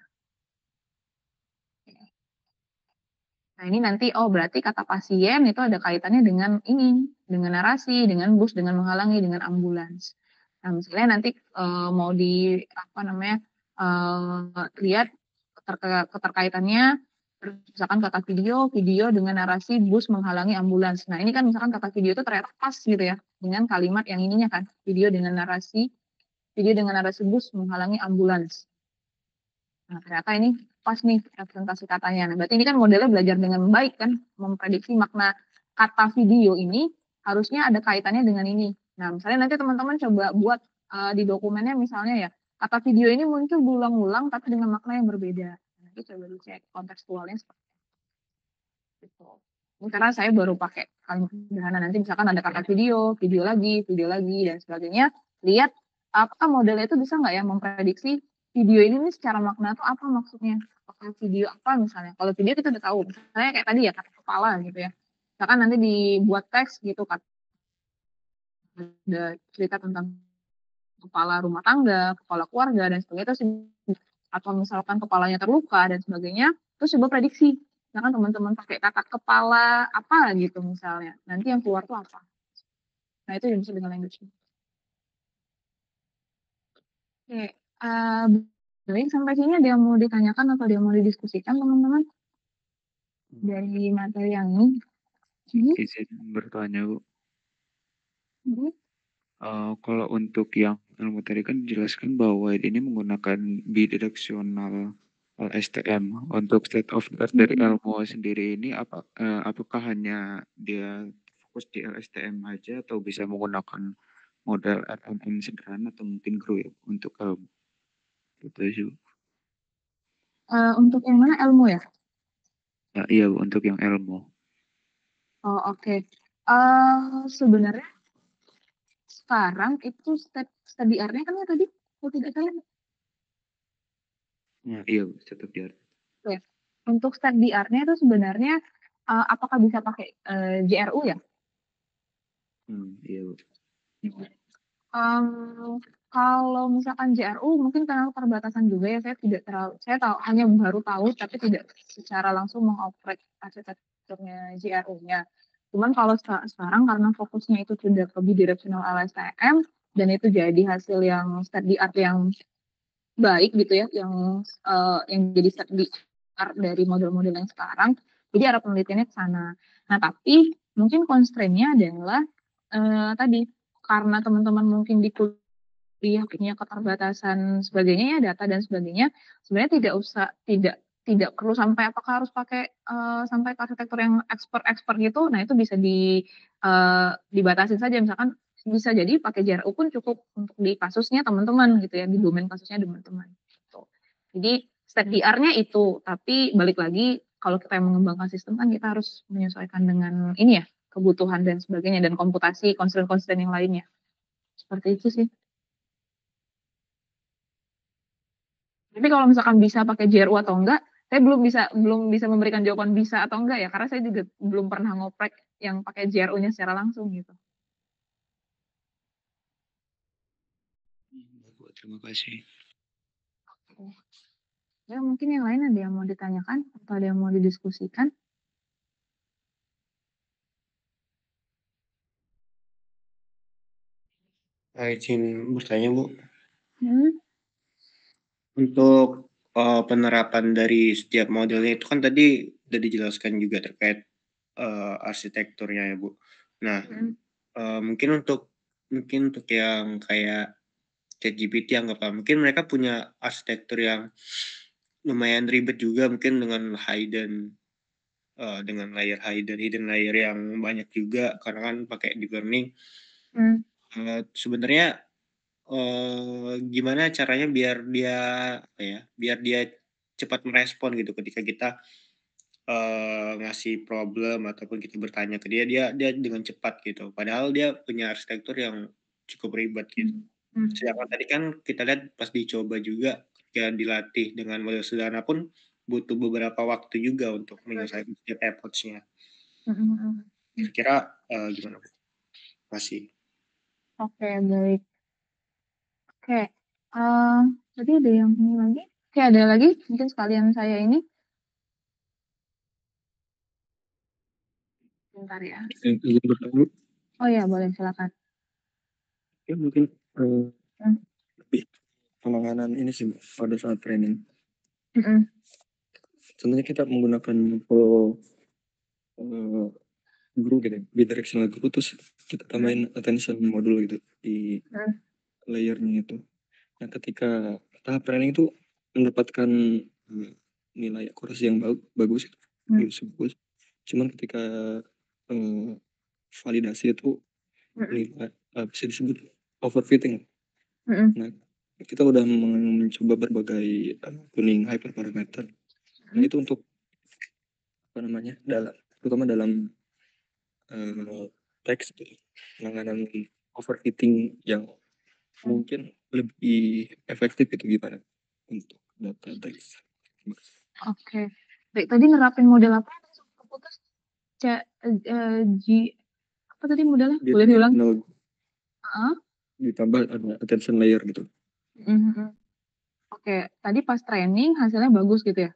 Nah ini nanti berarti kata pasien itu ada kaitannya dengan ini, dengan narasi, dengan bus, dengan menghalangi, dengan ambulans. Nah misalnya nanti mau di apa namanya lihat keterkaitannya, misalkan kata video, video dengan narasi bus menghalangi ambulans. Nah ini kan misalkan kata video itu ternyata pas gitu ya dengan kalimat yang ininya kan, video dengan narasi bus menghalangi ambulans. Nah ternyata ini pas nih representasi katanya. Nah, berarti ini kan modelnya belajar dengan baik kan, memprediksi makna kata video ini harusnya ada kaitannya dengan ini. Nah, misalnya nanti teman-teman coba buat di dokumennya misalnya ya, kata video ini muncul berulang-ulang tapi dengan makna yang berbeda. Nanti coba dicek kontekstualnya seperti itu. Ini karena saya baru pakai kalimat sederhana, nanti misalkan ada kata video, video lagi, dan sebagainya. Lihat apakah modelnya itu bisa nggak ya memprediksi video ini nih secara makna itu apa maksudnya. Apakah video apa misalnya. Kalau video kita udah tahu, misalnya kayak tadi ya kata kepala gitu ya. Misalkan nanti dibuat teks gitu, ada cerita tentang kepala rumah tangga, kepala keluarga, dan sebagainya. Terus, atau misalkan kepalanya terluka dan sebagainya, terus coba prediksi. Misalkan teman-teman pakai kata kepala apa gitu misalnya, nanti yang keluar tuh apa. Nah itu yang bisa dengan language. Oke, baik sampai sini ada yang mau ditanyakan atau ada yang mau didiskusikan teman-teman dari materi yang ini? Izin bertanya, Bu. Mhm. Kalau untuk yang ilmu tadi kan dijelaskan bahwa ini menggunakan bidireksional LSTM. Untuk state of the art dari ilmu sendiri ini apakah hanya dia fokus di LSTM aja atau bisa menggunakan model RMM sederhana atau mungkin GRU ya untuk ilmu? Gitu sih, Bu. Untuk yang mana ilmu ya? Iya, Bu, untuk yang ilmu. Oh oke. Sebenarnya sekarang itu study art-nya kan ya tadi, kalau tidak salah. Iya, Bu, state of the art. Oke. Untuk study art-nya itu sebenarnya apakah bisa pakai JRU ya? Iya, Bu. Kalau misalkan JRU mungkin karena keterbatasan juga ya, saya tahu hanya baru tahu tapi tidak secara langsung mengoprek arsitekturnya JRU-nya. Cuman kalau sekarang karena fokusnya itu sudah ke bidirectional LSTM dan itu jadi hasil yang study art yang baik gitu ya, yang jadi study art dari model-model yang sekarang, jadi arah penelitiannya ke sana. Nah, tapi mungkin constraint-nya adalah tadi karena teman-teman mungkin di kuliah punya keterbatasan sebagainya ya, data dan sebagainya, sebenarnya tidak perlu sampai apakah harus pakai sampai ke arsitektur yang expert gitu. Nah, itu bisa dibatasin saja misalkan bisa jadi pakai JRU pun cukup untuk di kasusnya teman-teman gitu ya, di domain kasusnya teman-teman gitu. Jadi step DR-nya itu, tapi balik lagi kalau kita yang mengembangkan sistem kan kita harus menyesuaikan dengan ini ya, kebutuhan dan sebagainya dan komputasi, constraint-constraint yang lainnya. Seperti itu sih. Tapi kalau misalkan bisa pakai JRU atau enggak, saya belum bisa memberikan jawaban bisa atau enggak ya, karena saya juga belum pernah ngoprek yang pakai JRU-nya secara langsung gitu. Terima kasih. Ya mungkin yang lain ada yang mau ditanyakan atau ada yang mau didiskusikan? Izin bertanya, Bu. Hmm. Untuk penerapan dari setiap modelnya itu kan tadi udah dijelaskan juga terkait arsitekturnya ya, Bu. Nah, mungkin untuk yang kayak ChatGPT anggaplah, mungkin mereka punya arsitektur yang lumayan ribet juga mungkin dengan layer hidden layer yang banyak juga karena kan pakai deep learning. Sebenarnya gimana caranya biar dia cepat merespon gitu ketika kita ngasih problem ataupun kita bertanya ke dia, dia dengan cepat gitu. Padahal dia punya arsitektur yang cukup ribet gitu. Sedangkan tadi kan kita lihat pas dicoba juga ketika dilatih dengan model sederhana pun butuh beberapa waktu juga untuk menyelesaikan setiap efforts-nya. Kira-kira gimana, Bu? Masih. Oke, baik. Oke, tadi ada yang ini lagi? Oke, ada lagi? Mungkin sekalian saya ini. Bentar ya. Izin bertanya. Oh ya, boleh, silakan. Ya mungkin lebih penanganan ini sih pada saat training. Sebenarnya kita menggunakan guru gitu, bidirectional guru, terus kita tambahin attention modul gitu di layernya itu. Nah ketika tahap training itu mendapatkan nilai akurasi yang bagus, bagus. Cuman ketika validasi itu nilai bisa disebut overfitting. Nah, kita udah mencoba berbagai tuning hyperparameter. Nah, itu untuk terutama dalam teks penanganan overfitting yang mungkin lebih efektif itu gimana untuk data teks. Oke. Baik, tadi nerapin model apa? Keputus apa tadi modelnya? Boleh diulang? Ditambah ada attention layer gitu. Oke, tadi pas training hasilnya bagus gitu ya?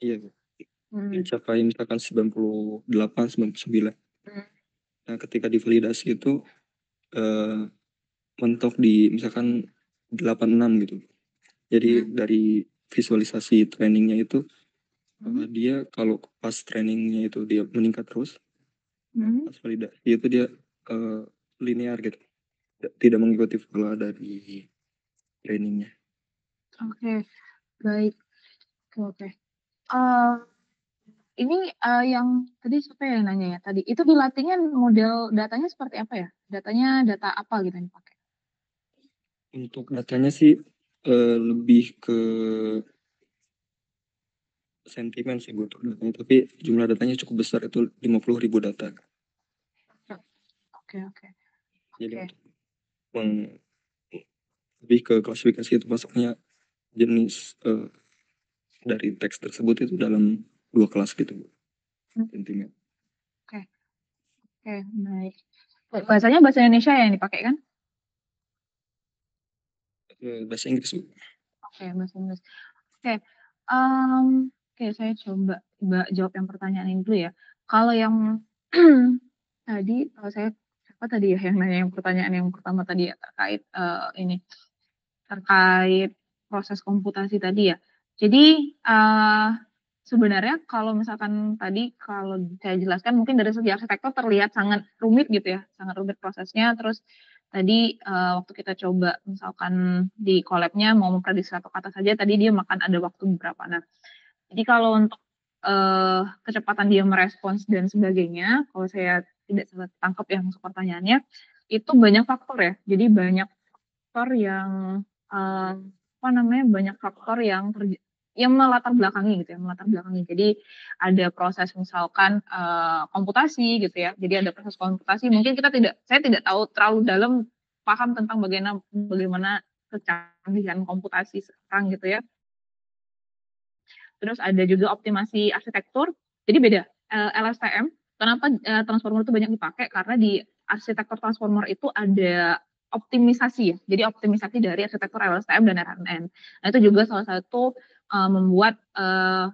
Iya. Mencapai misalkan 98, 99. Nah, ketika divalidasi itu mentok di misalkan 86 gitu. Jadi dari visualisasi trainingnya itu dia kalau pas trainingnya itu dia meningkat terus, pas validasi itu dia linear gitu, tidak mengikuti pola dari trainingnya. Oke, baik. Oke. Ini yang tadi siapa yang nanya ya tadi? Itu dilatihnya model datanya seperti apa ya? Datanya data apa gitu yang dipakai? Untuk datanya sih lebih ke sentimen sih butuh datanya, tapi jumlah datanya cukup besar, itu 50.000 data. Oke. Jadi lebih ke klasifikasi itu masuknya jenis dari teks tersebut itu dalam 2 kelas gitu, sentimen. Oke, baik. Bahasanya bahasa Indonesia yang dipakai kan? Bahasa Inggris. Oke, bahasa Inggris. Oke, saya coba jawab yang pertanyaan ini dulu ya. Kalau yang tadi, kalau saya siapa tadi ya yang nanya yang pertanyaan yang pertama tadi ya terkait terkait proses komputasi tadi ya. Jadi sebenarnya kalau misalkan tadi kalau saya jelaskan mungkin dari segi arsitektur terlihat sangat rumit gitu ya, sangat rumit prosesnya. Terus tadi waktu kita coba misalkan di collab-nya mau memprediksi satu kata saja, tadi dia makan ada waktu beberapa. Nah, jadi kalau untuk kecepatan dia merespons dan sebagainya, kalau saya tidak salah tangkap ya masuk pertanyaannya, itu banyak faktor ya. Jadi banyak faktor yang banyak faktor yang melatar belakangi gitu ya, melatar belakangi. Jadi ada proses misalkan komputasi gitu ya. Jadi ada proses komputasi. Mungkin saya tidak tahu terlalu dalam paham tentang bagaimana kecanggihan komputasi sekarang gitu ya. Terus ada juga optimasi arsitektur. Jadi beda LSTM. Kenapa transformer itu banyak dipakai? Karena di arsitektur transformer itu ada optimisasi ya. Jadi optimisasi dari arsitektur LSTM dan RNN. Nah, itu juga salah satu membuat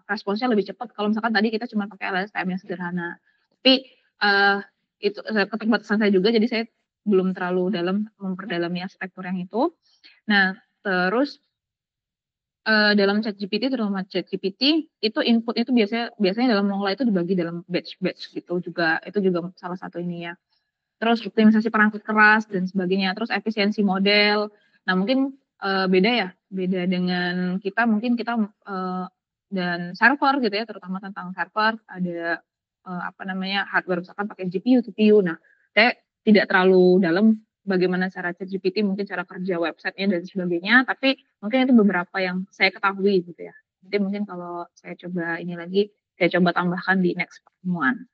responsnya lebih cepat kalau misalkan tadi kita cuma pakai LSTM yang sederhana. Tapi itu keterbatasan saya juga, jadi saya belum terlalu dalam memperdalami arsitektur yang itu. Nah, terus dalam ChatGPT, terutama ChatGPT, itu input itu biasanya dalam mengolah itu dibagi dalam batch gitu juga, itu juga salah satu ini ya. Terus optimisasi perangkat keras dan sebagainya, terus efisiensi model. Nah, mungkin beda dengan kita mungkin kita dan server gitu ya, terutama tentang server ada hardware misalkan pakai GPU, CPU. Nah, saya tidak terlalu dalam bagaimana cara ChatGPT, mungkin cara kerja websitenya dan sebagainya, tapi mungkin itu beberapa yang saya ketahui gitu ya. Nanti mungkin kalau saya coba ini lagi, saya coba tambahkan di next pertemuan.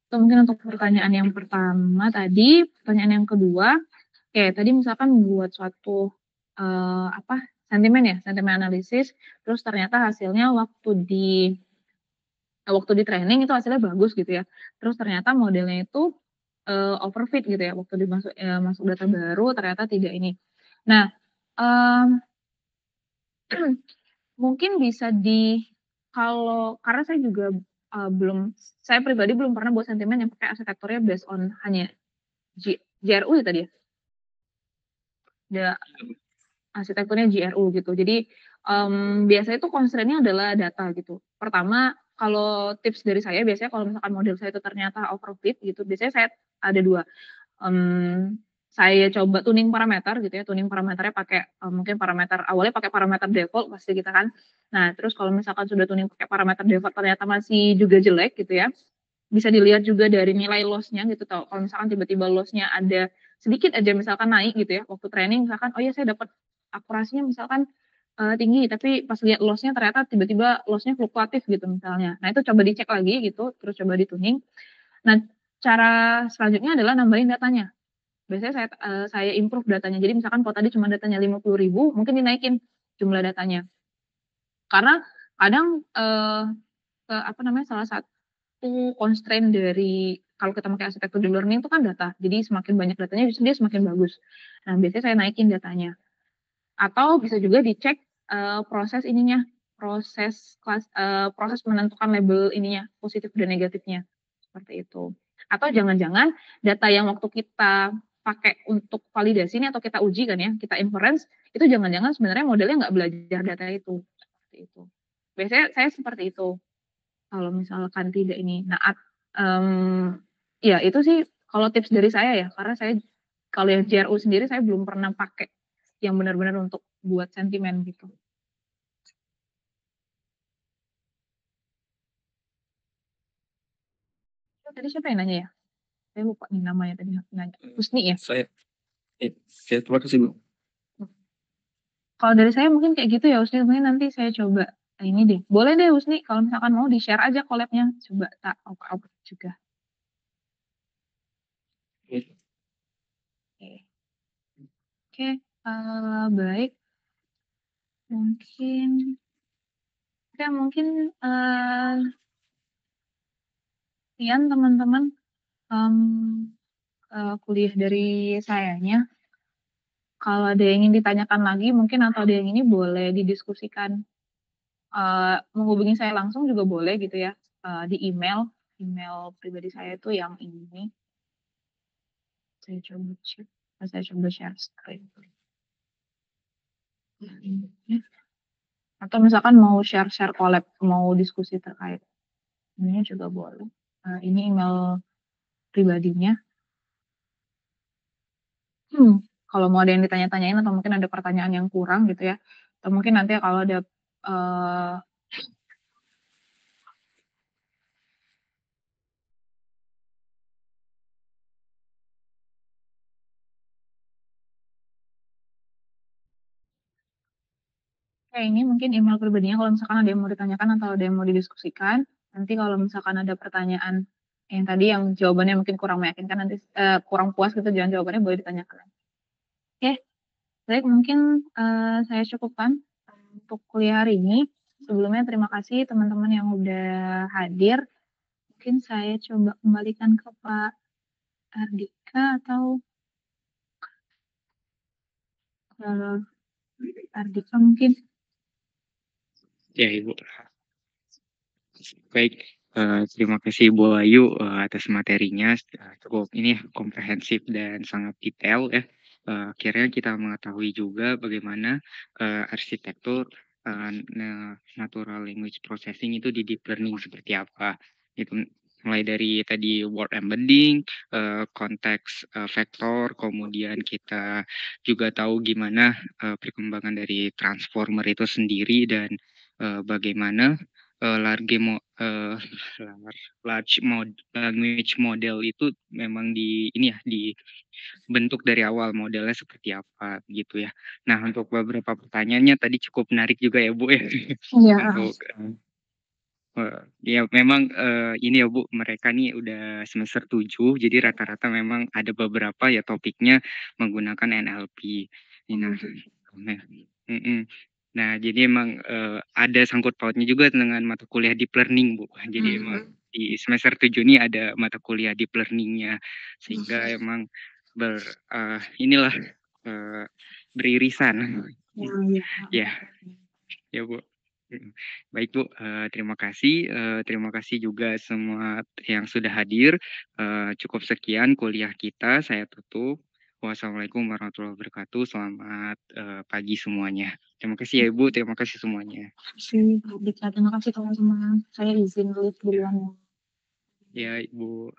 Itu mungkin untuk pertanyaan yang pertama tadi. Pertanyaan yang kedua, tadi misalkan buat suatu sentimen analisis, terus ternyata hasilnya waktu di training itu hasilnya bagus gitu ya. Terus ternyata modelnya itu overfit gitu ya, waktu masuk data baru ternyata tidak ini. Nah, mungkin bisa karena saya juga saya pribadi belum pernah buat sentimen yang pakai arsitekturnya based on hanya GRU ya tadi ya? Ada arsitekturnya GRU gitu. Jadi biasanya itu constraint-nya adalah data gitu. Pertama, kalau tips dari saya biasanya kalau misalkan model saya itu ternyata overfit gitu, biasanya saya ada 2. saya coba tuning parameter gitu ya, tuning parameternya pakai, mungkin awalnya pakai parameter default pasti kita kan. Nah, terus kalau misalkan sudah tuning pakai parameter default ternyata masih juga jelek gitu ya, bisa dilihat juga dari nilai loss-nya gitu kalau misalkan tiba-tiba loss-nya ada sedikit aja misalkan naik gitu ya, waktu training misalkan, oh ya saya dapat akurasinya misalkan, tinggi tapi pas lihat loss-nya ternyata tiba-tiba loss-nya fluktuatif gitu misalnya. Nah, itu coba dicek lagi gitu, terus coba di-tuning. Nah, cara selanjutnya adalah nambahin datanya. Biasanya saya improve datanya. Jadi misalkan kalau tadi cuma datanya 50.000, mungkin dinaikin jumlah datanya. Karena kadang, salah satu constraint dari kalau kita pakai arsitektur deep learning itu kan data. Jadi semakin banyak datanya justru dia semakin bagus. Nah, biasanya saya naikin datanya. Atau bisa juga dicek, proses ininya, proses menentukan label ininya, positif dan negatifnya, seperti itu. Atau jangan-jangan data yang waktu kita pakai untuk validasi ini atau kita uji kan ya, kita inference, itu jangan-jangan sebenarnya modelnya nggak belajar data itu, seperti itu. Biasanya saya seperti itu, kalau misalkan tidak ini. Nah, ya itu sih kalau tips dari saya ya, karena saya kalau yang JRU sendiri saya belum pernah pakai yang benar-benar untuk buat sentimen gitu. Tadi siapa yang nanya ya? Saya lupa nih namanya tadi nanya. Husni ya? Saya terima kasih Bu. Kalau dari saya mungkin kayak gitu ya Husni, mungkin nanti saya coba ini deh. Boleh deh Husni, kalau misalkan mau di-share aja collab-nya, coba tak oper juga. Oke, baik. Mungkin sekian teman-teman kuliah dari sayanya. Kalau ada yang ingin ditanyakan lagi mungkin atau ada yang ini boleh didiskusikan, menghubungi saya langsung juga boleh gitu ya, di email pribadi saya itu yang ini. Saya coba cek, saya coba share screen. Atau misalkan mau share collab, mau diskusi terkait ini juga boleh. Ini email pribadinya. Kalau mau ada yang ditanya-tanyain atau mungkin ada pertanyaan yang kurang gitu ya, atau mungkin nanti kalau ada, ini mungkin email pribadinya kalau misalkan ada yang mau ditanyakan atau ada yang mau didiskusikan, nanti kalau misalkan ada pertanyaan yang tadi yang jawabannya mungkin kurang meyakinkan nanti, kurang puas gitu jawabannya boleh ditanyakan. Oke, baik mungkin, saya cukupkan untuk kuliah hari ini. Sebelumnya terima kasih teman-teman yang udah hadir. Mungkin saya coba kembalikan ke Pak Ardika atau Ardika mungkin. Ya, Ibu. Baik, terima kasih Ibu Ayu atas materinya, cukup ini komprehensif dan sangat detail ya. Akhirnya kita mengetahui juga bagaimana arsitektur natural language processing itu di deep learning seperti apa. Itu mulai dari tadi word embedding, konteks vektor, kemudian kita juga tahu gimana perkembangan dari transformer itu sendiri dan bagaimana large language model itu memang dibentuk dari awal modelnya seperti apa gitu ya. Nah, untuk beberapa pertanyaannya tadi cukup menarik juga ya Bu ya. Iya. Untuk ya memang ini ya Bu, mereka nih udah semester 7 jadi rata-rata memang ada beberapa ya topiknya menggunakan NLP. Nah, nah jadi emang ada sangkut pautnya juga dengan mata kuliah deep learning Bu. Jadi emang di semester 7 ini ada mata kuliah deep learningnya sehingga emang inilah beririsan. Ya, ya Bu. Baik Bu, terima kasih juga semua yang sudah hadir. Cukup sekian kuliah kita, saya tutup. Wassalamualaikum warahmatullahi wabarakatuh. Selamat pagi semuanya. Terima kasih ya Ibu, terima kasih semuanya. Terima kasih teman-teman. Saya izin dulu duluan. Ya Ibu.